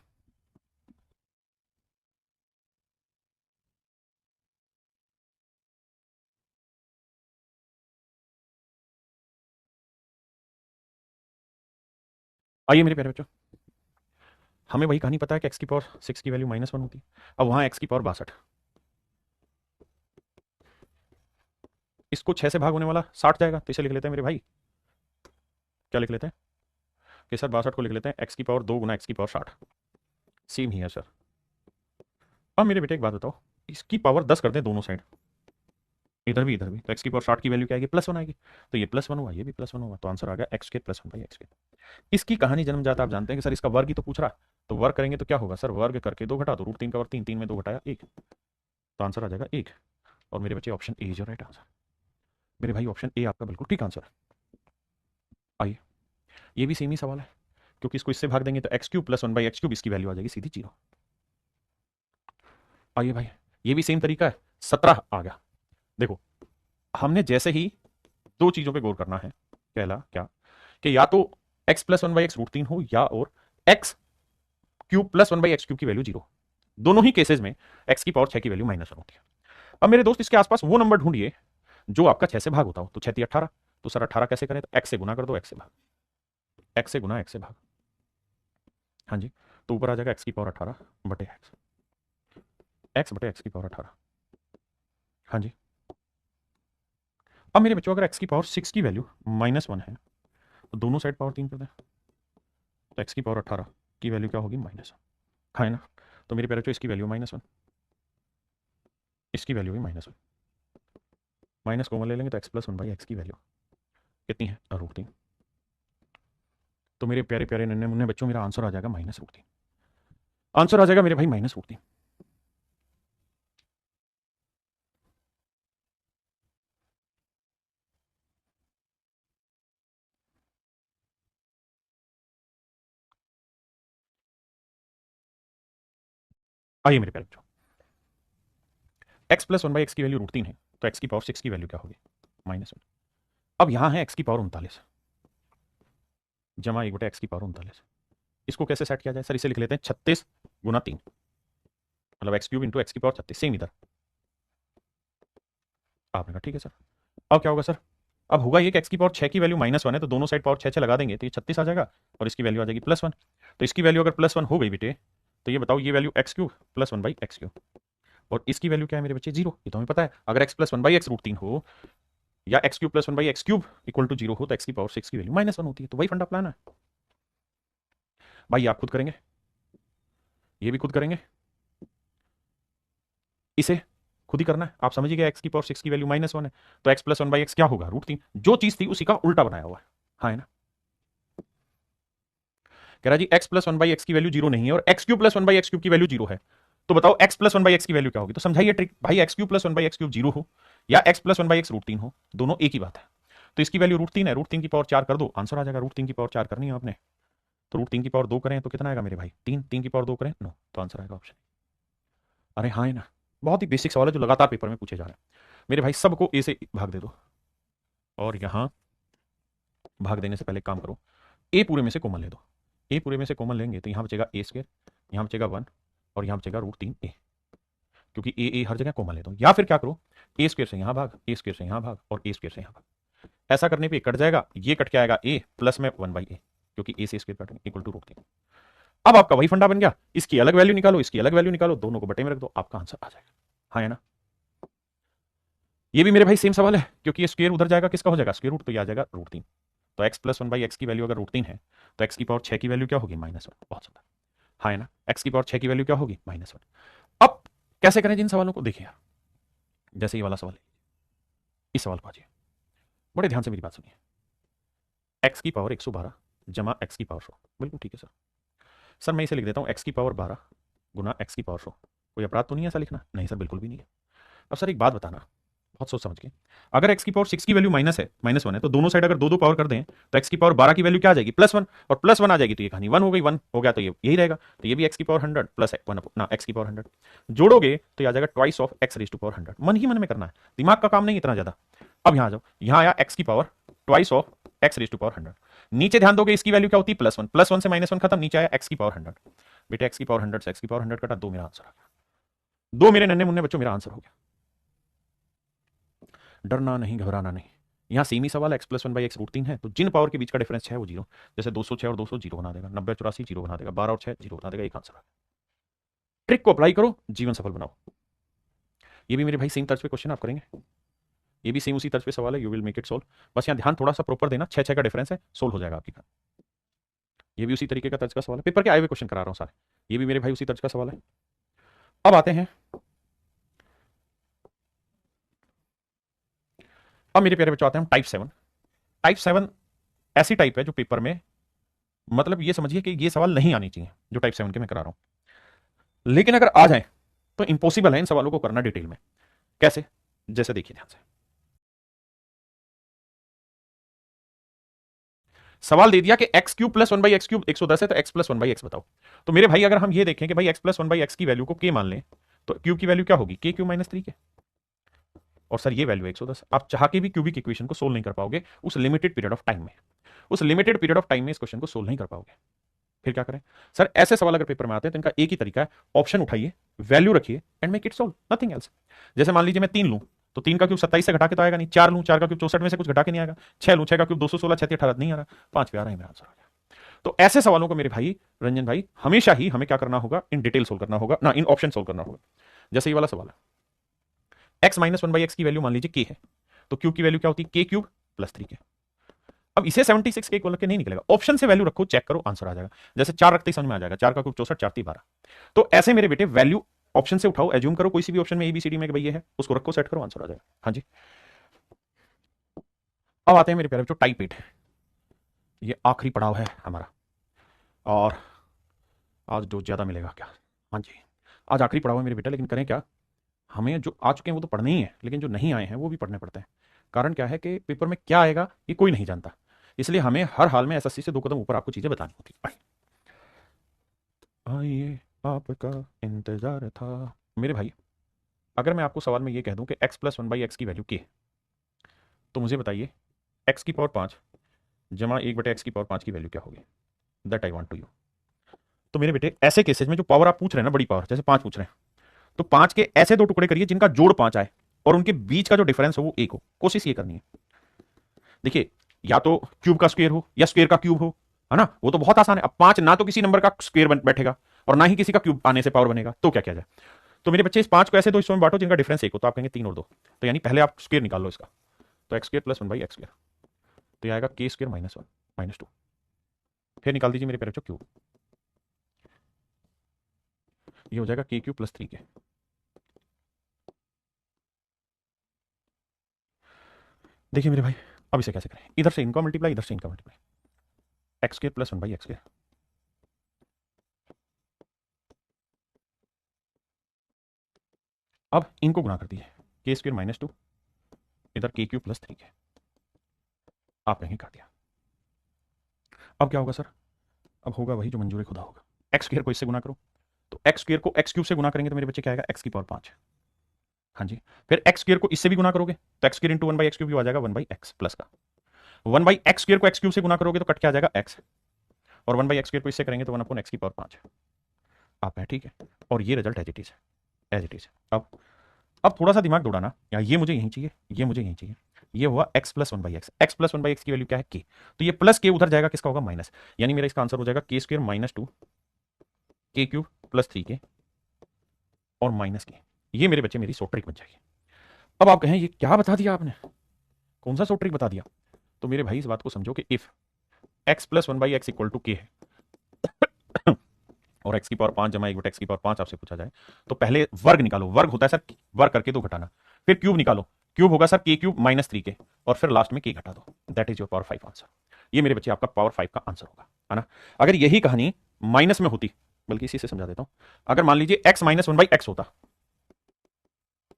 आइए मेरे प्यारे बच्चों, हमें वही कहानी पता है कि एक्स की पावर 6 की वैल्यू -1 होती है। अब वहां एक्स की पावर 62, इसको 6 से भाग होने वाला 60 जाएगा, तो इसे लिख लेते हैं मेरे भाई। क्या लिख लेते हैं? कि सर 62 को लिख लेते हैं एक्स की पावर 2 गुना एक्स की पावर 60। सेम ही है सर। अब मेरे बेटे एक बात बताओ, इसकी पावर 10 कर दें दोनों साइड, इधर भी इधर भी, तो एक्स की पावर 60 की वैल्यू क्या आएगी? +1 आएगी। तो ये +1 हुआ, ये भी +1 होगा, तो आंसर आ गया एक्स के +1/x। इसकी कहानी जन्मजात आप जानते हैं कि सर इसका वर्ग ही तो पूछ रहा। तो वर्ग करेंगे तो क्या होगा सर? वर्ग करके 2 घटा दो, √3 का वर्ग 3, 3 में 2 घटाया 1, तो आंसर आ जाएगा 1। और मेरे बच्चे option A is your right answer. मेरे भाई ऑप्शन ए आपका बिल्कुल ठीक आंसर है। आइए, ये भी सेम ही सवाल है, क्योंकि इसको इससे भाग देंगे तो x cube plus 1/x cube, इसकी वैल्यू आ जाएगी सीधी जीरो। आइए भाई, ये भी सेम तरीका है। 17 आ गया। देखो, हमने जैसे ही दो चीजों पे गौर करना है। पहला क्या? कि या तो x प्लस 1/x √3 हो, या और X cube plus 1/x cube की वैल्यू जीरो। दोनों ही केसेस में एक्स की पावर 6 की वैल्यू -1 होती है। अब मेरे दोस्त इसके आसपास वो नंबर ढूंढिए जो आपका 6 से भाग होता हो। तो 6 18, तो सर 18 कैसे करें? तो x से गुना कर दो, x से भाग, x से गुना x से भाग। हाँ जी, तो ऊपर आ जाएगा x की पावर 18 बटे x बटे x की पावर 18। हाँ जी। अब मेरे बच्चों अगर x की पावर 6 की वैल्यू -1 है, तो दोनों साइड पावर 3 कर दें, तो x की पावर 18 की वैल्यू क्या होगी? -1। हाँ है ना? तो मेरे प्यारे बच्चों इसकी वैल्यू -1, इसकी वैल्यू भी -1, माइनस कॉमन ले लेंगे तो x प्लस 1/x की वैल्यू कितनी है? √3। तो मेरे प्यारे प्यारे नन्हे मुन्ने बच्चों, मेरा आंसर आ जाएगा -√3। आंसर आ जाएगा मेरे भाई -√3। आइए मेरे प्यारे बच्चों, x plus one by x की वैल्यू √3 है, तो x की पावर 6 की वैल्यू क्या होगी? -1। अब यहां है x की पावर 39 जमा 1/x की पावर 39। इसको कैसे सेट किया जाए सर? इसे लिख लेते हैं 36 गुना 3, मतलब x क्यूब इंटू एक्स की पावर 36। सेम इधर आपने कहा ठीक है सर। अब क्या होगा सर? अब होगा ये कि x की पावर 6 की वैल्यू -1 है, तो दोनों साइड पावर 6 लगा देंगे तो ये 36 आ जाएगा, और इसकी वैल्यू आ जाएगी +1। तो इसकी वैल्यू अगर +1 हो गई बेटे, तो ये बताओ ये value x cube plus 1/x cube, और इसकी वैल्यू क्या है मेरे बच्चे? 0। ये तो हमें पता है, अगर x प्लस 1/x √3 हो या x cube plus 1/x cube equal to 0 हो, तो x की पावर 6 की वैल्यू -1 होती है। तो वही फंडा प्लान है भाई। आप खुद करेंगे, ये भी खुद करेंगे, इसे खुद ही करना है। आप समझिए x की पावर 6 की वैल्यू -1 है, तो x प्लस 1/x क्या होगा? √3। जो चीज थी उसी का उल्टा बनाया हुआ है। हाँ है ना? कह रहा जी x प्लस 1/x की वैल्यू 0 नहीं है और x cube plus 1/x cube की वैल्यू 0 है, तो बताओ x प्लस 1/x की वैल्यू क्या होगी? तो समझाइए ट्रिक भाई। x cube plus 1/x cube 0 हो या x प्लस 1/x √3 हो, दोनों एक ही बात है। तो इसकी वैल्यू √3 है, √3 की पावर 4 कर दो, आंसर आ जाएगा। √3 की पावर 4 करनी है आपने, तो √3 की पावर 2 करें तो कितना आएगा मेरे भाई? 3। 3 की पावर 2 करें 9, तो आंसर आएगा ऑप्शन। अरे हाँ है ना? बहुत ही बेसिक सवाल है जो लगातार पेपर में पूछे जा रहे हैं मेरे भाई। सबको ए से भाग दे दो, और यहां भाग देने से पहले काम करो, ए पूरे में से कॉमन ले दो। ए पूरे में से कॉमन लेंगे तो यहां बचेगा a², यहां बचेगा 1, और यहां बचेगा √3a, क्योंकि ए हर जगह कॉमन ले दो। या फिर क्या करो, a² से यहां भाग, a² से यहां भाग, और a² से यहां भाग। ऐसा करने पे कट जाएगा, ये कट के आएगा a प्लस में 1/a, क्योंकि a से स्क्वायर काटेंगे इक्वल टू √3। अब आपका वही फंडा बन गया, इसकी अलग वैल्यू निकालो, इसकी अलग वैल्यू निकालो, दोनों को बटे में रख दो, आपका आंसर आ जाएगा। हाँ है ना? ये भी मेरे भाई सेम सवाल है, क्योंकि ये स्क्वायर उधर जाएगा, किसका हो जाएगा? स्क्वायर रूट, तो ये आ जाएगा √3। तो x प्लस 1/x की वैल्यू अगर √3 है, तो x की पावर 6 की वैल्यू क्या होगी? -1। बहुत सुंदर। हाँ है ना? x की पावर 6 की वैल्यू क्या होगी? -1। अब कैसे करें जिन सवालों को? देखिए यार, जैसे ये वाला सवाल है, इस सवाल को आजिए, बड़े ध्यान से मेरी बात सुनिए। x की पावर 112 जमा x की पावर 100, बिल्कुल ठीक है सर। सर मैं इसे लिख देता हूँ x की पावर 12 गुना x की पावर 100। कोई अपराध तो नहीं है ऐसा लिखना? नहीं सर, बिल्कुल भी नहीं है। अब सर एक बात बताना, बहुत सोच समझ के, अगर x की पावर 6 की वैल्यू -1 है, तो दोनों साइड अगर दो दो पावर कर दें तो x की पावर 12 की वैल्यू क्या आ जाएगी? +1, और +1 आ जाएगी तो ये कहानी 1 हो गई। 1 हो गया तो ये यही रहेगा, तो ये भी x की पावर 100 प्लस 1 ना x की पावर 100 जोड़ोगे तो ये आ जाएगा twice of x raise to power 100। मन ही मन में करना है, दिमाग का काम नहीं इतना ज्यादा। अब यहां आ जाओ, यहां आया x की power twice of x raise to power 100। नीचे ध्यान दोगे, इसकी वैल्यू क्या होती है? +1, +1 से -1 खत्म, नीचे आया x की पावर 100। बेटे x की पावर 100 से x की पावर 100 कटा, 2 मेरा आंसर आ गया। 2 मेरे नन्हे मुन्ने बच्चों, मेरा आंसर हो गया। डरना नहीं, घबराना नहीं। यहाँ सेम ही सवाल है, x प्लस 1/x √3 है, तो जिन पावर के बीच का डिफरेंस 6 है वो 0। जैसे 206 और 200 0 बना देगा, 90 और 84 0 बना देगा, 12 और 6 0 बना देगा, एक आंसर आ गया। ट्रिक को अप्लाई करो, जीवन सफल बनाओ। ये भी मेरे भाई सेम तर्ज पे क्वेश्चन आप करेंगे, ये भी सेम उसी तर्ज पे सवाल है, you will make it solve. बस यहाँ ध्यान थोड़ा सा प्रॉपर देना, 6 का डिफरेंस है, सोल्व हो जाएगा आपकी बात। ये भी उसी तरीके का तर्ज का सवाल है, पेपर के आए हुए क्वेश्चन करा रहा हूँ सारे। ये भी मेरे भाई उसी तर्ज का सवाल है। अब आते हैं, अब मेरे प्यारे बच्चों आते हैं टाइप 7। टाइप 7 ऐसी टाइप है जो पेपर में, मतलब ये समझिए कि ये सवाल नहीं आनी चाहिए जो टाइप 7 के मैं करा रहा हूं, लेकिन अगर आ जाए तो इंपॉसिबल है इन सवालों को करना डिटेल में। कैसे? जैसे देखिए ध्यान से, सवाल दे दिया कि x cube plus 1/x cube 110 है, तो x प्लस 1/x बताओ। तो मेरे भाई अगर हम ये देखें कि भाई x प्लस 1/x की वैल्यू को k मान लें, तो क्यूब की वैल्यू क्या होगी? k क्यूब -3 के, और सर ये वैल्यू 110। आप चाह के भी क्यूबिक इक्वेशन को सोल्व नहीं कर पाओगे उस लिमिटेड पीरियड ऑफ टाइम में, उस लिमिटेड पीरियड ऑफ टाइम में इस क्वेश्चन को सोल्व नहीं कर पाओगे। फिर क्या करें? सर ऐसे सवाल अगर पेपर में आते हैं तो इनका एक ही तरीका है, ऑप्शन उठाइए, वैल्यू रखिए and make it solve, nothing else. जैसे मान लीजिए मैं 3 लूं, तो 3 का क्यूब 27 से घटा के तो आएगा नहीं, 4 लूं, 4 का क्यूब 64 में से कुछ घटा के नहीं आएगा, 6 लूं, 6 का क्यूब 216, 6 18 नहीं आ रहा, 5 पे आ रहा है, मेरा आंसर आ गया। तो ऐसे सवालों को मेरे भाई रंजन भाई हमेशा ही हमें क्या करना होगा? इन डिटेल सोल्व करना होगा ना, इन ऑप्शन सोल्व करना होगा। जैसे ये वाला सवाल है, x माइनस 1/x की वैल्यू मान लीजिए k है, तो क्यूब की वैल्यू क्या होती है? k cube plus 3k। अब इसे 76 के इक्वल के नहीं निकलेगा, ऑप्शन से वैल्यू रखो, चेक करो, आंसर आ जाएगा। जैसे 4 रखते ही समझ में आ जाएगा, 4 का क्यूब 64, 4 3 12। तो ऐसे मेरे बेटे वैल्यू ऑप्शन से उठाओ, एज्यूम करो कोई सी भी ऑप्शन में एबीसीडी में कि भाई ये है, उसको रखो, सेट करो, आंसर आ जाएगा। हाँ जी। अब आते हैं मेरे प्यारे बच्चों टाइप 8, ये आखिरी पड़ाव है हमारा, और आज डोज ज्यादा मिलेगा क्या? हाँ जी, आज आखिरी पड़ाव है मेरे बेटा, लेकिन करें क्या? हमें जो आ चुके हैं वो तो पढ़ने ही है, लेकिन जो नहीं आए हैं वो भी पढ़ने पड़ते हैं। कारण क्या है कि पेपर में क्या आएगा ये कोई नहीं जानता, इसलिए हमें हर हाल में एसएससी से 2 कदम ऊपर आपको चीजें बतानी होती है। आइए आपका इंतजार था। मेरे भाई, अगर मैं आपको सवाल में ये कह दूं कि x plus one by x की वैल्यू क्या है, तो मुझे बताइए x की पावर 5 जमा 1/x की पावर 5 की वैल्यू क्या होगी? That I want to you. तो मेरे बेटे, ऐसे केसेज में जो पावर आप पूछ रहे हैं ना, बड़ी पावर जैसे 5 पूछ रहे हैं, तो 5 के ऐसे दो टुकड़े करिए जिनका जोड़ 5 आए और उनके बीच का जो डिफरेंस हो वो 1 हो। कोशिश ये करनी है। देखिए, या तो क्यूब का स्क्वायर हो या स्क्वायर का क्यूब हो, है ना, वो तो बहुत आसान है। अब 5 ना तो किसी नंबर का स्क्वायर बैठेगा और ना ही किसी का क्यूब आने से पावर बनेगा, तो क्या किया जाए? तो मेरे बच्चे, इस 5 को ऐसे दो हिस्सों में बांटो जिनका डिफरेंस 1 हो। तो आप कहेंगे 3 और 2, तो यानी पहले आप स्क्वायर निकाल लो इसका। तो x square plus one by x square, तो ये आएगा के square minus one minus two. फिर निकाल दीजिए मेरे प्यारे बच्चों क्यूब, ये हो जाएगा के क्यूब प्लस 3 के। देखिए मेरे भाई, अब इसे कैसे करें? इधर से इनका मल्टीप्लाई, इधर से इनका multiply. X square plus one by x square, अब इनको गुणा कर दीजिए, के स्क्वायर माइनस टू, इधर के क्यूब प्लस 3 के। आप कहेंगे कर दिया। अब क्या होगा सर? अब होगा वही जो मंजूर खुदा होगा। एक्स स्क्वायर को इससे गुणा करो, तो एक्स स्क्वायर को एक्स क्यूब से गुणा करेंगे तो मेरे बच्चे क्या आएगा? एक्स की पावर 5। हाँ जी। फिर एक्स स्क्वायर को इससे भी गुणा करोगे तो x square into one by x cube आ जाएगा 1/x प्लस का। 1/x स्क्वायर को एक्स क्यूब से गुणा करोगे तो कट के आ जाएगा एक्स, और 1/x स्क्वायर को इससे करेंगे तो 1/x की पावर 5। आप है ठीक है, और ये रिजल्ट एज इट इज है, एज इट इज। अब थोड़ा सा दिमाग दौड़ाना, या ये मुझे यहीं चाहिए, ये मुझे यहीं चाहिए। ये हुआ x plus one by x, x plus one by x की वैल्यू क्या है? के। तो ये प्लस के उधर जाएगा, किसका होगा? माइनस। यानी मेरा इसका आंसर हो जाएगा के स्क्वायर माइनस टू के क्यूब प्लस 3 के और माइनस के। ये मेरे बच्चे मेरी सो ट्रिक बन जाएगी। अब आप कहें ये क्या बता दिया आपने, कौन सा सो ट्रिक बता दिया? तो मेरे भाई, इस बात को समझो कि if x plus one by X equal to K है और x की पावर 5 जमा 1/x की पावर 5 आपसे पूछा जाए, तो पहले वर्ग निकालो। वर्ग होता है सर वर्ग करके दो घटाना। फिर क्यूब निकालो, क्यूब होगा सर के क्यूब माइनस 3 के, और फिर लास्ट में के घटा दो। That is your power 5 answer. ये मेरे बच्चे आपका पावर 5 का आंसर होगा, है ना। अगर यही कहानी माइनस में होती, बल्कि इसी से समझा देता हूं, अगर मान लीजिए x minus one by x होता,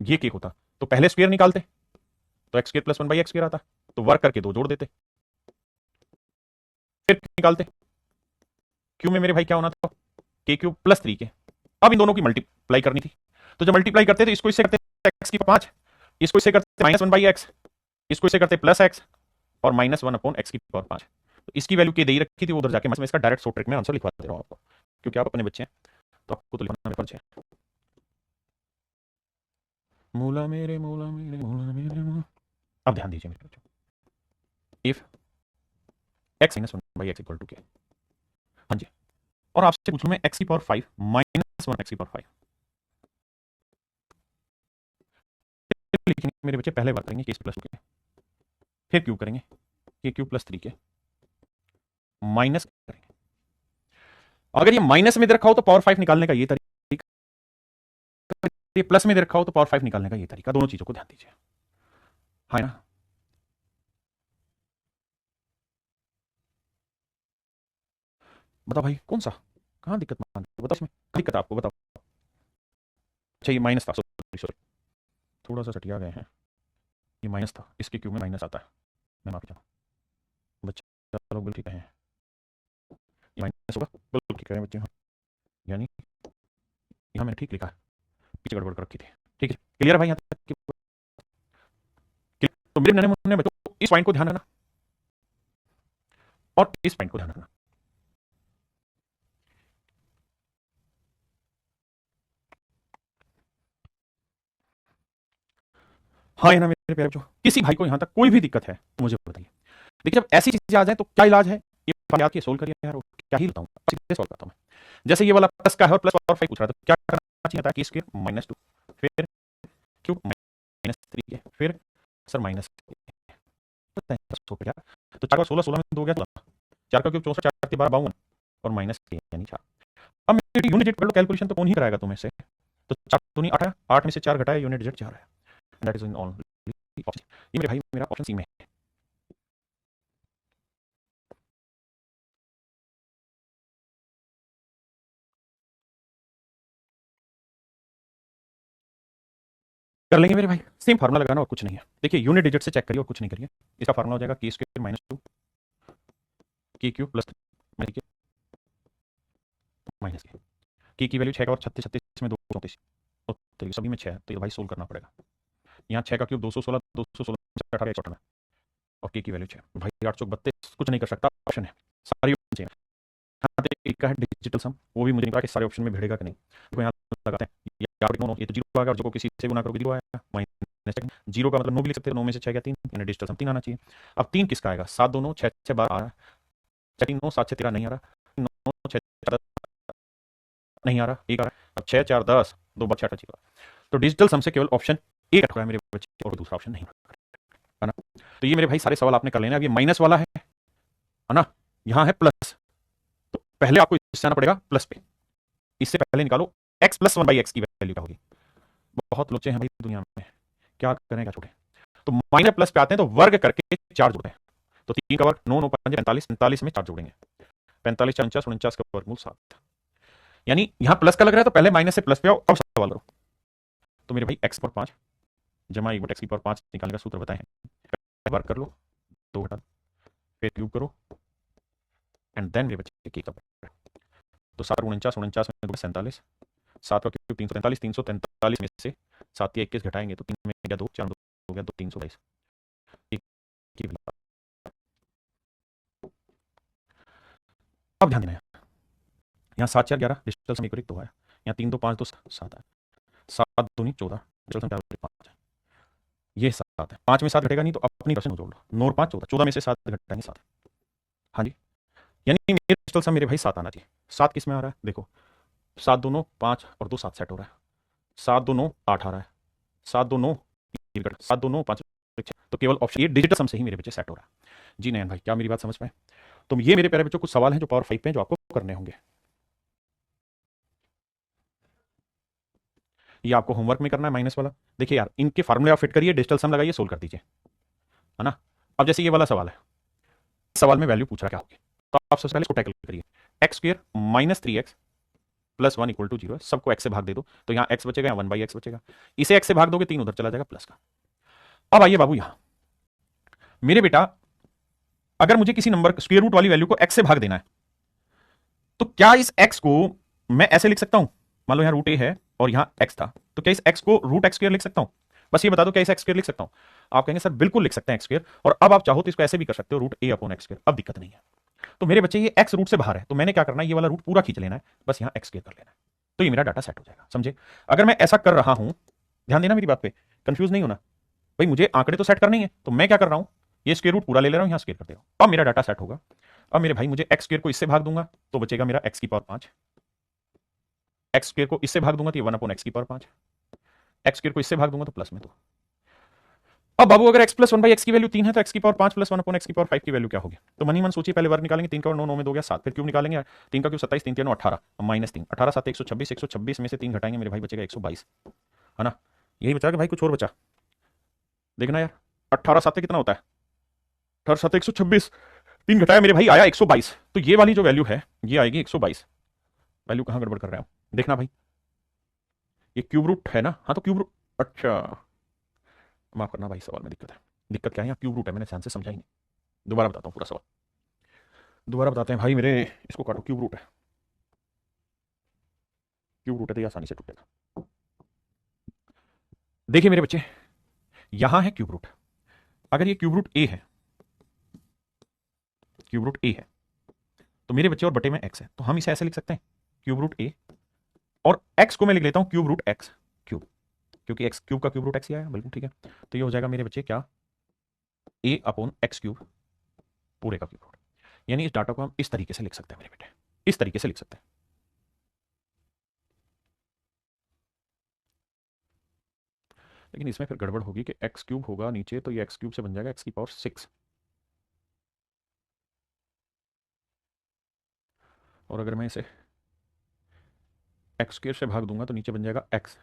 ये के होता, तो पहले स्क्वायर निकालते, तो x square plus one by x square आता, तो वर्ग करके दो जोड़ देते, फिर निकालते। क्यू में मेरे भाई क्या होना था? के क्यूब प्लस 3 के। अब इन दोनों की मल्टीप्लाई करनी थी, तो जब मल्टीप्लाई करते तो इसको इससे करते एक्स की 5, इसको इससे करते माइनस वन बाई एक्स, इसको इससे करते प्लस एक्स, और माइनस वन अपॉन एक्स की पावर 5। तो इसकी वैल्यू के दे ही रखी थी, वो उधर जाके मैं इसका डायरेक्ट सो ट्रिक में आंसर लिखवा दे रहा हूं आपको, क्योंकि आप अपने बच्चे हैं तो आपको तो लिखना मेरे फर्ज है। मूला मेरे मूला मेरे मूला मेरे मूला। अब ध्यान दीजिए मेरे बच्चों, if X minus one by X equal to K, हाँ जी, और आपसे पूछूं मैं एक्स की पावर 5 माइनस वन एक्स की पावर 5, लिखेंगे मेरे बच्चे, पहले बात करेंगे के प्लस के, फिर क्यूब करेंगे के क्यूब प्लस 3 के, माइनस करेंगे। अगर ये माइनस में दे रखा हो तो पावर 5 निकालने का ये तरीका, ये प्लस में दे रखा हो तो पावर 5 निकालने का ये तरीका। दोनों चीजों को ध्यान दीजिए, है ना। बताओ भाई, कौन सा, कहां दिक्कत मान रहे हो? बताओ इसमें दिक्कत है आपको, बताओ। अच्छा, ये माइनस था, सॉरी सॉरी, थोड़ा सा सटिया गए हैं। ये माइनस था, इसके क्यूब में माइनस आता है, मैं माफी चाहूँ। बच्चा लोग बिल्कुल ठीक है, ये माइनस होगा, बिल्कुल ठीक है बच्चे, हाँ। यानी यहाँ मैंने ठीक लिखा है, पीछे गड़बड़ कर रखी थी। ठीक है, क्लियर है भाई यहाँ तक? तो मेरे नन्हे मुन्ने बच्चों, इस पॉइंट को ध्यान रखना और इस पॉइंट को ध्यान रखना। हाँ है ना मेरे प्यारे बच्चों, किसी भाई को यहाँ तक कोई भी दिक्कत है तो मुझे बताइए। देखिए, जब ऐसी चीजें आ जाए तो क्या इलाज है, ये याद के सोल्व करिए यार, क्या ही बताऊँ, सीधे सॉल्व करता हूँ मैं। जैसे ये वाला प्लस का है और प्लस पावर 5 पूछ रहा था, क्या करना चाहिए था? कि स्क्वायर माइनस 2, फिर क्यूब माइनस 3 के, फिर सर माइनस, तो 4 का 16, 16 में 2 गया 16, 4 का क्यूब 64, 4 के 12 52, और माइनस के यानी 4। अब मेरी यूनिट डिजिट कर लो कैलकुलेशन, तो कौन ही कराएगा तुम्हें से? तो 4 दूनी 8 है, 8 में से 4 घटाया, यूनिट डिजिट 4 है। That is in all option. ये मेरे भाई मेरा ऑप्शन सी में है। कर लेंगे मेरे भाई, सेम फार्मूला लगाना और कुछ नहीं है। देखिए, यूनिट डिजिट से चेक करिए और कुछ नहीं करिए। इसका फार्मूला हो जाएगा के स्क्वायर माइनस 2 के क्यूब प्लस माइनस के, के की वैल्यू 6 का और 36 36 में 234 तो सभी में 6 है, तो ये भाई सोल्व करना पड़ेगा। यहाँ 6 का क्यूब 216 216 18 198 और के की वैल्यू 6 भाई 8 चौक 32 कुछ नहीं कर सकता, ऑप्शन है सारी ऑप्शन चाहिए। यहाँ पे एक का है डिजिटल सम, वो भी मुझे नहीं पता कि सारे ऑप्शन में भिड़ेगा कि नहीं, तो यहाँ लगाते हैं ये तो जीरो आ गया और जो किसी से गुना करोगे जीरो आएगा, माइनस जीरो का मतलब 9 भी लिख सकते हैं, 9 में से 6 गया 3, यानी डिजिटल सम 3 आना चाहिए। अब 3 किसका आएगा, 7 2 9 6 6 12 आ रहा है, 6 3 9 7 6 13 नहीं आ रहा, 9 6 4 नहीं आ रहा, 1 आ रहा है, अब 6 4 10 2 6 8 तो डिजिटल सम से केवल ऑप्शन एक अटका है मेरे बच्चे और दूसरा ऑप्शन नहीं है ना। तो ये मेरे भाई सारे सवाल आपने कर लेना। अब ये माइनस वाला है ना, यहाँ है प्लस, तो पहले आपको इससे आना पड़ेगा प्लस पे, इससे पहले निकालो x प्लस 1/x की वैल्यू क्या होगी। बहुत लोचे हैं भाई दुनिया में, क्या करें क्या छोड़े, तो माइनस प्लस पे आते हैं तो वर्ग करके 4 जोड़ते हैं, तो 3 का वर्ग 9 9 5 45 45 में 4 जोड़ेंगे, 45 49 49 का वर्गमूल 7, यानी यहां प्लस का लग रहा है तो पहले माइनस से प्लस पे आओ, अब सवाल करो। तो मेरे भाई x पर 5 जमा 1 x की पावर 5 निकालने का सूत्र बताएं, वर्ग कर लो 2 घटा फिर क्यूब करो एंड देन मेरे बच्चे की तो 7 49 49 में 47, 7 का क्यूब 343 343 में से 7 के 21 घटाएंगे तो 3 में गया 2 4 2 हो गया 2 322। अब ध्यान देना है, यहाँ 7 4 11 डिजिटल सम एक तो है, यहाँ 3 2 5 2 7 है, 7 2 नहीं 14 डिजिटल सम 5 है, ये 7 है, 5 में 7 घटेगा नहीं तो अपनी परसेंट जोड़ लो, 9 और 5 14, 14 में से 7 घटाएंगे 7, हाँ जी, यानी मेरे डिजिटल सम मेरे भाई 7 आना चाहिए। 7 किस में आ रहा है देखो, 7 2 9 5 और 2 7 सेट हो रहा है, 7 2 9 8 आ रहा है, 7 2 9 7 2 9 5, तो केवल ऑप्शन ये डिजिटल सम से ही मेरे बच्चे सेट हो रहा है। जी नयन भाई क्या मेरी बात समझ पाए। तो ये मेरे प्यारे बच्चों कुछ सवाल हैं जो पावर 5 पे हैं जो आपको करने होंगे, ये आपको होमवर्क में करना है माइनस वाला। देखिए यार इनके फार्मूले आप फिट करिए, डिजिटल सम लगाइए, सोल्व कर दीजिए, है ना। अब जैसे ये वाला सवाल है, सवाल में वैल्यू पूछ रहा क्या होगी, तो आप सबसे पहले इसको टैकल करिए, X square minus 3x plus 1 equal to 0 है, सबको x से भाग दे दो तो यहाँ x बचेगा, यहाँ 1/x बचेगा, इसे x से भाग दोगे 3 उधर चला जाएगा प्लस का। अब आइए बाबू यहाँ मेरे बेटा, अगर मुझे किसी नंबर स्क्वायर रूट वाली वैल्यू को x से भाग देना है तो क्या इस x को मैं ऐसे लिख सकता हूं, मान लो यहाँ रूट a है और यहाँ x था, तो क्या इस x को रूट x स्क्वायर लिख सकता हूं, बस ये बता दो क्या इस x स्क्वायर लिख सकता हूं। आप कहेंगे सर बिल्कुल लिख सकते हैं x स्क्वायर, और अब आप चाहो तो इसको ऐसे भी कर सकते हो root a upon x square, अब दिक्कत नहीं है। तो मेरे बच्चे ये x रूट से बाहर है, तो मैंने क्या करना है, ये वाला रूट पूरा खींच लेना है, बस यहाँ x स्क्वायर कर लेना है, तो ये मेरा डाटा सेट हो जाएगा, समझे। अगर मैं ऐसा कर रहा हूं, ध्यान देना मेरी बात पे, कंफ्यूज नहीं होना भाई, मुझे आंकड़े तो सेट करने ही है, तो मैं क्या कर रहा हूं, ये स्क्वायर रूट पूरा ले ले रहा हूं, यहाँ स्क्वायर कर दे रहा हूं, अब मेरा डाटा सेट होगा। अब मेरे भाई मुझे x स्क्वायर को इससे भाग दूंगा तो बचेगा मेरा x की पावर 5, एक्स स्क्वायर को इससे भाग दूंगा तो ये 1 अपॉन एक्स की पावर 5, एक्स स्क्वायर को इससे भाग दूंगा तो प्लस में 2। अब बाबू अगर x प्लस 1/x की वैल्यू 3 है तो x की पावर 5 प्लस 1 अपॉन x की पावर 5 की वैल्यू क्या होगी, तो मन ही मन सोचिए, पहले वर्ग निकालेंगे, 3 का और 9 9 में 2 गया 7, फिर क्यूब निकालेंगे, 3 का क्यूब 27 3 3 18 माइनस 3 18 7 126, 126 में से 3 घटाएंगे मेरे भाई बचेगा 122, है ना। यही बचा कि भाई कुछ और बचा, देखना यार 18 7 कितना होता है, 18 7 126, 3 घटाया मेरे भाई आया 122, तो ये वाली जो वैल्यू है ये आएगी 122। वैल्यू कहां गड़बड़ कर रहे हो देखना भाई, ये क्यूब रूट है ना, हाँ तो क्यूब रूट, अच्छा माफ करना भाई सवाल में दिक्कत है, दिक्कत क्या है यहाँ क्यूब रूट है, मैंने ध्यान से समझा ही नहीं, दोबारा बताता हूँ पूरा सवाल, दोबारा बताते हैं भाई मेरे, इसको काटो, क्यूब रूट है, क्यूब रूट है तो ये आसानी से टूटेगा। देखिए मेरे बच्चे यहां है क्यूब रूट, अगर ये क्यूब रूट ए है, क्यूब रूट ए है तो मेरे बच्चे और बटे में एक्स है, तो हम इसे ऐसे लिख सकते हैं क्यूब रूट ए, और एक्स को मैं लिख लेता हूं क्यूब रूट एक्स क्यूब, क्योंकि एक्स क्यूब का क्यूब रूट एक्स ही आया, बिल्कुल ठीक है। तो ये हो जाएगा मेरे बच्चे क्या, ए अपॉन एक्स क्यूब पूरे का क्यूब रूट, यानी इस डाटा को हम इस तरीके से लिख सकते हैं मेरे बेटे, इस तरीके से लिख सकते हैं। लेकिन इसमें फिर गड़बड़ होगी कि एक्स क्यूब होगा नीचे, तो ये एक्स क्यूब से बन जाएगा एक्स की पावर 6, और अगर मैं इसे एक्स स्क्वायर से भाग दूंगा तो नीचे बन जाएगा एक्स,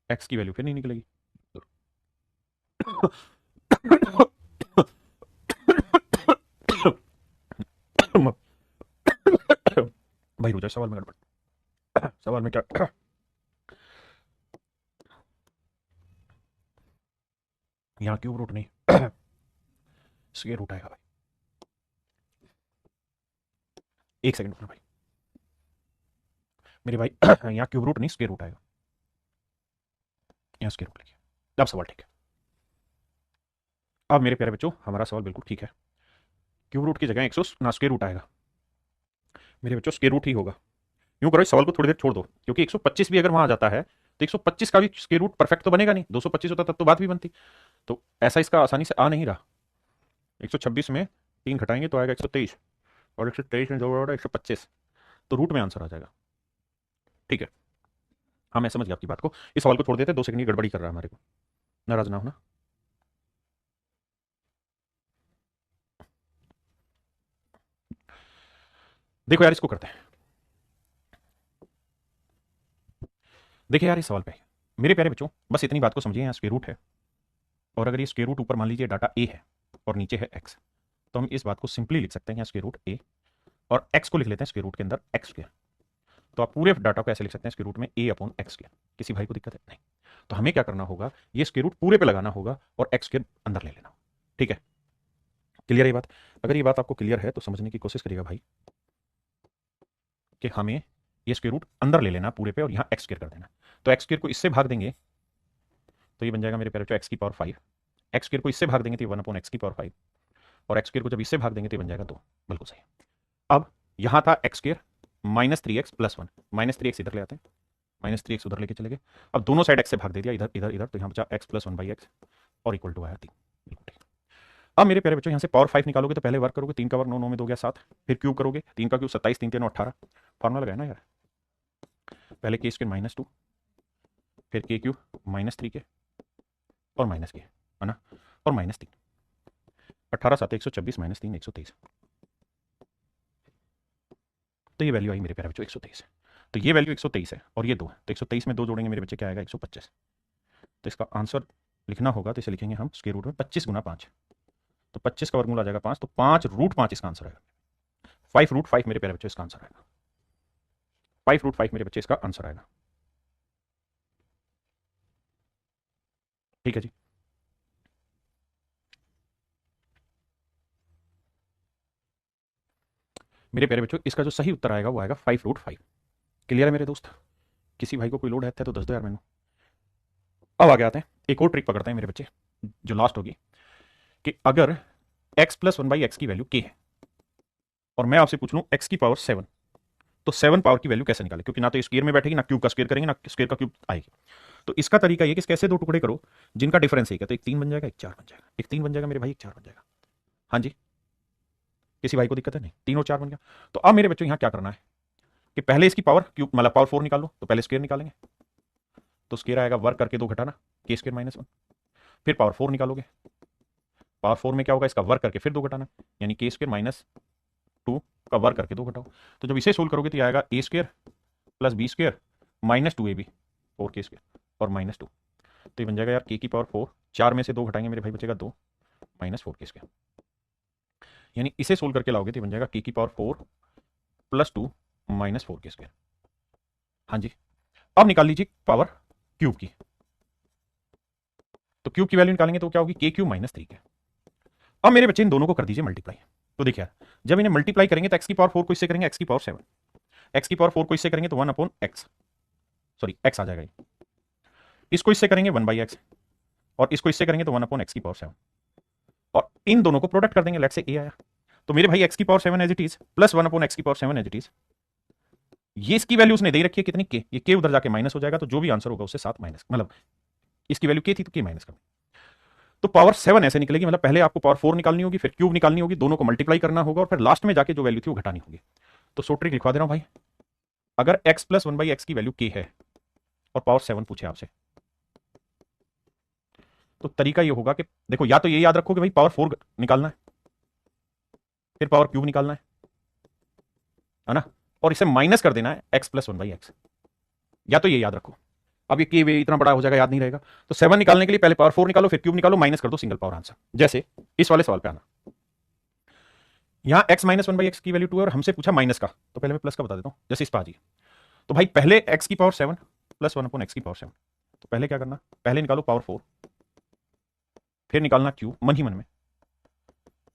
एक्स की वैल्यू फिर नहीं निकलेगी। भाई रुक जा, सवाल में गड़बड़, सवाल में क्या, यहाँ क्यूब रूट नहीं स्क्वायर रूट आएगा भाई, एक सेकंड भाई, मेरे भाई यहाँ क्यूब रूट नहीं स्क्वायर रूट आएगा, यहाँ स्क्वायर रूट लिखिए। अब सवाल ठीक है। अब मेरे प्यारे बच्चों हमारा सवाल बिल्कुल ठीक है। क्यूब रूट की जगह 100 ना स्क्वायर रूट आएगा मेरे बच्चों, स्क्वायर रूट ही होगा। यूं करो इस सवाल को थोड़ी देर छोड़ दो, क्योंकि 125 भी अगर वहां आ जाता है तो 125 का भी स्क्वायर रूट परफेक्ट तो बनेगा नहीं, 225 होता तब तो बात भी बनती। तो ऐसा इसका आसानी से आ नहीं रहा। 126 में 3 घटाएंगे तो आएगा 123, और 123 में 2 बराबर 125, तो रूट में आंसर आ जाएगा। ठीक है, हाँ मैं समझ गया आपकी बात को। इस सवाल को छोड़ देते, 2 सेकंड की गड़बड़ी कर रहा है हमारे को, नाराज ना होना। देखो यार इसको करते हैं। देखिए यार इस सवाल पे मेरे प्यारे बच्चों बस इतनी बात को समझिए, यहाँ स्क्वायर रूट है, और अगर ये स्क्वायर रूट ऊपर मान लीजिए डाटा ए है और नीचे है एक्स, तो हम इस बात को सिंपली लिख सकते हैं यहाँ स्क्वायर रूट ए, और एक्स को लिख लेते हैं स्क्वायर रूट के अंदर एक्स स्क्वायर। तो आप पूरे डाटा को ऐसे लिख सकते हैं स्क्वायर रूट में ए अपॉन एक्स स्क्वायर। किसी भाई को दिक्कत है? नहीं। तो हमें क्या करना होगा, ये स्क्वायर रूट पूरे पे लगाना होगा और एक्स स्क्वायर अंदर ले लेना। ठीक है, क्लियर है ये बात? अगर ये बात आपको क्लियर है तो समझने की कोशिश करिएगा भाई कि हमें ये स्क्वायर रूट अंदर ले लेना पूरे पे और यहाँ एक्स स्क्वायर कर देना। तो एक्स स्क्वायर को इससे भाग देंगे तो ये बन जाएगा मेरे प्यारे बच्चों एक्स की पावर 5। एक्स स्क्वायर को इससे भाग देंगे तो 1 अपॉन एक्स की पावर 5, और एक्स स्क्वायर को जब इससे भाग देंगे तो बन जाएगा 2। बिल्कुल सही। अब यहाँ था एक्स स्क्वायर -3x + 1, -3x इधर ले आते हैं, -3x उधर लेके चले गए। अब दोनों साइड एक्स से भाग दे दिया, इधर इधर इधर, तो यहाँ बचा x + 1/x और इक्वल टू आया 3। बिल्कुल ठीक। अब मेरे प्यारे बच्चों यहाँ से पावर 5 निकालोगे तो पहले वर्क करोगे, 3 का वर्क 9, 9 में 2 गया 7, फिर क्यूब करोगे, 3 का क्यूब 27, 3 3 18, फॉर्मूला लगाया ना यार। पहले के स्क्वायर -2, फिर के क्यूब -3 के और माइनस के, है ना, और -3, 18 7 126 -3 123, तो ये वैल्यू आई मेरे प्यारे बच्चों 123। तो ये वैल्यू 123 है और ये 2 है, तो 123 में 2 जोड़ेंगे मेरे बच्चे क्या आएगा 125। तो इसका आंसर लिखना होगा तो इसे लिखेंगे हम स्क्वायर रूट में 25 गुना 5, तो 25 का वर्गमूल आ जाएगा 5, तो 5√5 इसका आंसर आएगा। 5√5 मेरे प्यारे बच्चों इसका आंसर आएगा। 5√5 मेरे बच्चे इसका आंसर आएगा। ठीक है जी। मेरे प्यारे बच्चों इसका जो सही उत्तर आएगा वो आएगा 5√5। क्लियर है मेरे दोस्त? किसी भाई को कोई लोड है तो दस दो यार मैंने। अब आगे आते हैं, एक और ट्रिक पकड़ते हैं मेरे बच्चे, जो लास्ट होगी, कि अगर x + 1/x की वैल्यू k है और मैं आपसे पूछ लूं x की पावर 7, तो 7 पावर की वैल्यू कैसे निकाले? क्योंकि ना तो स्क्वायर में बैठेगी, ना क्यूब का स्क्वायर करेंगे, ना स्क्वायर का क्यूब आएगी। तो इसका तरीका ये कि कैसे 2 टुकड़े करो जिनका डिफरेंस एक है, तो एक 3 बन जाएगा, एक 4 बन जाएगा, एक 3 बन जाएगा मेरे भाई, एक 4 बन जाएगा। हाँ जी, किसी भाई को दिक्कत है? नहीं, 3 और 4 बन गया। तो अब मेरे बच्चों यहाँ क्या करना है कि पहले इसकी पावर क्यूब मतलब पावर 4 निकाल लो, तो पहले स्क्वायर निकालेंगे, तो स्क्वायर आएगा वर्क करके 2 घटाना, के स्क्वायर -1। फिर पावर 4 निकालोगे, पावर 4 में क्या होगा, इसका वर्क करके फिर 2 घटाना, यानी के स्क्वायर -2 का वर्क करके 2 घटाओ। तो जब इसे सोल्व करोगे तो आएगा a square + b square -2ab 4k square और -2, तो ये बन जाएगा यार k की पावर 4, 4 में से 2 घटाएंगे मेरे भाई बचेगा 2 -4k स्क्वायर, यानी इसे सोल्व करके लाओगे तो बन जाएगा k की पावर 4 + 2 -4k स्क्वायर। हाँ जी, अब निकाल लीजिए पावर क्यूब की, तो क्यूब की वैल्यू निकालेंगे तो क्या होगी k क्यूब -3k। अब मेरे बच्चे इन दोनों को कर दीजिए मल्टीप्लाई। तो देखिए यार जब इन्हें मल्टीप्लाई करेंगे तो x की पावर 4 को इससे करेंगे x की पावर 7, x की पावर 4 को इससे करेंगे तो 1 अपॉन x, सॉरी x आ जाएगा ये, इसको इससे करेंगे 1/x और इसको इससे करेंगे तो 1 अपॉन x की पावर 7, और इन दोनों को प्रोडक्ट कर देंगे, लेट्स से a आया, तो मेरे भाई x की power 7 as it is plus 1 upon x की पावर 7 एज इट इज, ये इसकी वैल्यू उसने दे रखी है कितनी k, ये k उधर जाके माइनस हो जाएगा, तो जो भी आंसर होगा उससे 7 माइनस, मतलब इसकी वैल्यू k थी तो k माइनस कर, तो पावर 7 ऐसे निकलेगी, मतलब पहले आपको पावर 4 निकालनी होगी, फिर क्यूब निकालनी होगी, दोनों को मल्टीप्लाई करना होगा और फिर लास्ट में जाके जो वैल्यू थी वो घटानी होगी। तो सो ट्रिक लिखवा दे रहा हूं भाई, अगर x + 1/x की वैल्यू k है और पावर 7 पूछे आपसे, तो तरीका ये होगा कि देखो या तो ये याद रखो कि भाई पावर 4 निकालना है, फिर पावर क्यूब निकालना है ना, और इसे माइनस कर देना है x + 1/x, या तो ये याद रखो। अब ये के वे इतना बड़ा हो जाएगा, याद नहीं रहेगा, तो 7 निकालने के लिए पहले पावर 4 निकालो, फिर क्यूब निकालो, माइनस कर दो, सिंगल पावर आंसर। जैसे इस वाले सवाल पे आना, यहां x - 1/x की वैल्यू 2 है और हमसे पूछा माइनस का, तो पहले मैं प्लस का बता देता हूं, जैसे इस पर आ जाइए, तो भाई पहले x की पावर 7 + 1 अपॉन x की पावर 7, तो पहले क्या करना, पहले निकालो पावर 4, फिर निकालना क्यूब, मन ही मन में।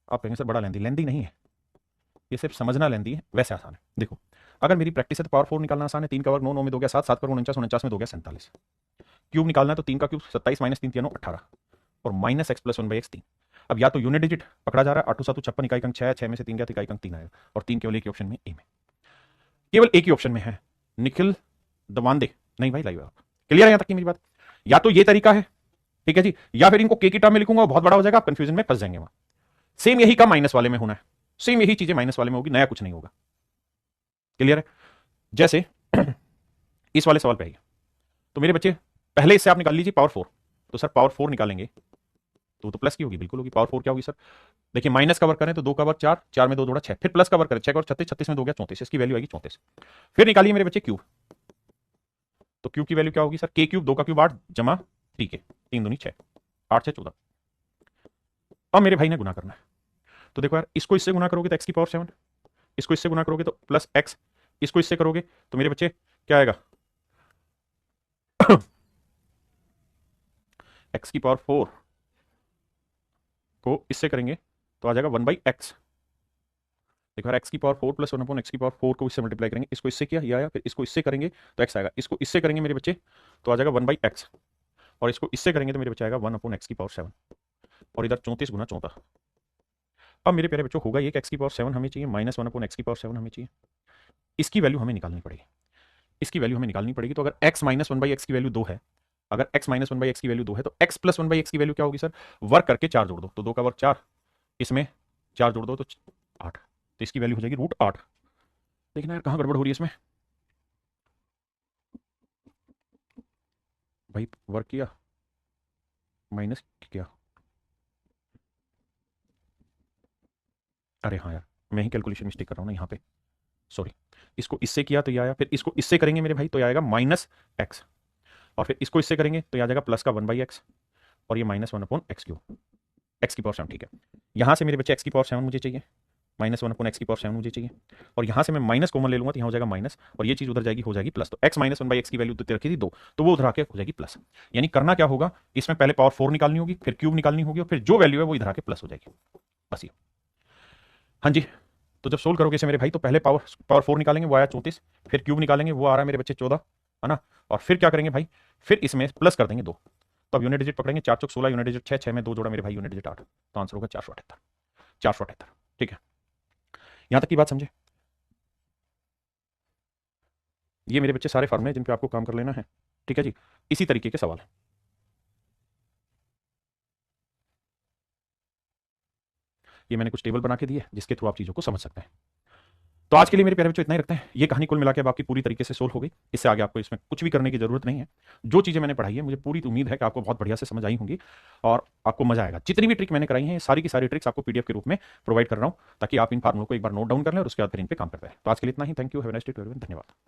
आप कहेंगे सर बड़ा लेंदी, लेंदी नहीं है, ये सिर्फ समझना लेंदी है, वैसे आसान है। देखो अगर मेरी प्रैक्टिस है तो पावर 4 निकालना आसान है। 3 का वर्ग 9, 9 में 2 गया 7, 7 का वर्ग 49, 49 में 2 गया 47। क्यूब निकालना है तो 3 का क्यूब 27 माइनस 3 9 18 और माइनस एक्स प्लस 1/x 3। अब या तो यूनिट डिजिट पकड़ा जा रहा है, 8 7 56 इकाई अंक 6, 6 में से 3 गया तो इकाई अंक 3 आएगा, और 3 केवल एक ही ऑप्शन में ए में, केवल एक ही ऑप्शन में है, निखिल दवांदे। नहीं भाई लाइव क्लियर है यहां तक की मेरी बात? या तो ये तरीका है, ठीक है जी, या फिर इनको के की टर्म में लिखूंगा बहुत बड़ा हो जाएगा, आप कंफ्यूजन में फंस जाएंगे वहां। सेम यही का माइनस वाले में होना है, सेम यही चीजें माइनस वाले में होगी, नया कुछ नहीं होगा। क्लियर है? जैसे इस वाले सवाल पे आइए, तो मेरे बच्चे पहले इससे आप निकाल लीजिए पावर 4, तो सर पावर 4 निकालेंगे तो प्लस की होगी, बिल्कुल होगी। पावर 4 क्या होगी सर? देखिए माइनस का वर्ग करें तो 2 का वर्ग 4, 4 में 2 जोड़ा 6, फिर प्लस का वर्ग करें 6 का वर्ग 36, 36 में 2 गया 34, इसकी वैल्यू आएगी 34। फिर निकालिए मेरे बच्चे क्यूब, तो क्यूब की वैल्यू क्या होगी सर? के क्यूब 2 का क्यूब 8 जमा 3 के 3 दूनी 6, 8 6 14। अब मेरे भाई ने गुना करना है, तो देखो यार इसको इससे गुना करोगे तो एक्स की पावर 7, इसको इससे गुना करोगे तो प्लस एक्स, इसको इससे करोगे तो मेरे बच्चे क्या आएगा? एक्स की पावर 4 को इससे करेंगे तो आ जाएगा 1/x। देखो यार एक्स की पावर 4 प्लस 1 एक्स की पावर 4 को इससे मल्टीप्लाई करेंगे, इसको इससे किया ये आया, फिर इसको इससे करेंगे तो एक्स आएगा, इसको इससे करेंगे मेरे बच्चे तो आ जाएगा 1/x, और इसको इससे करेंगे तो मेरे बच्चे आएगा 1/x की पावर 7, और इधर 34 गुना 14। अब मेरे प्यारे बच्चों होगा ये कि एक्स की पावर 7 हमें चाहिए, माइनस 1/x की पावर 7 हमें चाहिए, इसकी वैल्यू हमें निकालनी पड़ेगी, इसकी वैल्यू हमें निकालनी पड़ेगी। तो अगर x माइनस 1/x की वैल्यू 2 है, अगर x माइनस 1/x की वैल्यू 2 है तो x प्लस 1/x की वैल्यू क्या होगी सर? वर्ग करके 4 जोड़ दो, तो 2 का वर्ग 4, इसमें 4 जोड़ दो तो 8, तो इसकी वैल्यू हो जाएगी √8। देखना यार कहाँ गड़बड़ हो रही है इसमें भाई, वर्ग किया माइनस किया, अरे हाँ यार मैं ही कैलकुलेशन मिस्टेक कर रहा हूँ ना यहाँ पे, सॉरी। इसको इससे किया तो ये आया, फिर इसको इससे करेंगे मेरे भाई तो ये आएगा माइनस एक्स, और फिर इसको इससे करेंगे तो ये आ जाएगा प्लस का 1/x, और ये माइनस 1/x क्यूब, एक्स की पावर 7, ठीक है। यहाँ से मेरे बच्चे एक्स की पावर 7 मुझे चाहिए, माइनस 1/x की पावर 7 मुझे चाहिए, और यहाँ से मैं माइनस कॉमन ले लूंगा तो यहाँ हो जाएगा माइनस, और ये चीज उधर जाएगी हो जाएगी प्लस, तो x माइनस 1/x की वैल्यू तो रखी थी 2, तो वो उधर आके हो जाएगी प्लस। यानी करना क्या होगा, इसमें पहले पावर 4 निकालनी होगी, फिर क्यूब निकालनी होगी, और फिर जो वैल्यू है वो इधर आके प्लस हो जाएगी, बस ये। हाँ जी, तो जब सोल्व करोगे इसे मेरे भाई तो पहले पावर 4 निकालेंगे वो आया 34, फिर क्यूब निकालेंगे वो आ रहा है मेरे बच्चे 14, है ना, और फिर क्या करेंगे भाई, फिर इसमें प्लस कर देंगे 2, तो अब यूनिट डिजिट पकड़ेंगे, 4 चौक 16, यूनिट डिजिट 6, 6 में 2 जोड़ा मेरे भाई यूनिट डिजिट 8, तो आंसर होगा 478, 478। ठीक है, यहां तक की बात समझे? ये मेरे बच्चे सारे फार्मूले जिन पे आपको काम कर लेना है, ठीक है जी, इसी तरीके के सवाल है। ये मैंने कुछ टेबल बना के दिए जिसके थ्रू आप चीजों को समझ सकते हैं। तो आज के लिए मेरे प्यारे बच्चों इतना ही रखते हैं। ये कहानी कुल मिला के अब आपकी पूरी तरीके से सोल्व हो गई, इससे आगे आपको इसमें कुछ भी करने की जरूरत नहीं है। जो चीजें मैंने पढ़ाई है मुझे पूरी उम्मीद है कि आपको बहुत बढ़िया से समझ आई होंगी और आपको मजा आएगा। जितनी भी ट्रिक मैंने कराई है सारी की सारी ट्रिक्स आपको पीडीएफ के रूप में प्रोवाइड कर रहा हूं, ताकि आप इन फार्मूलों को एक बार नोट डाउन कर लें और उसके बाद फिर इन पे काम कर पाए। तो आज के लिए इतना ही, thank you, have a nice day to everyone, धन्यवाद।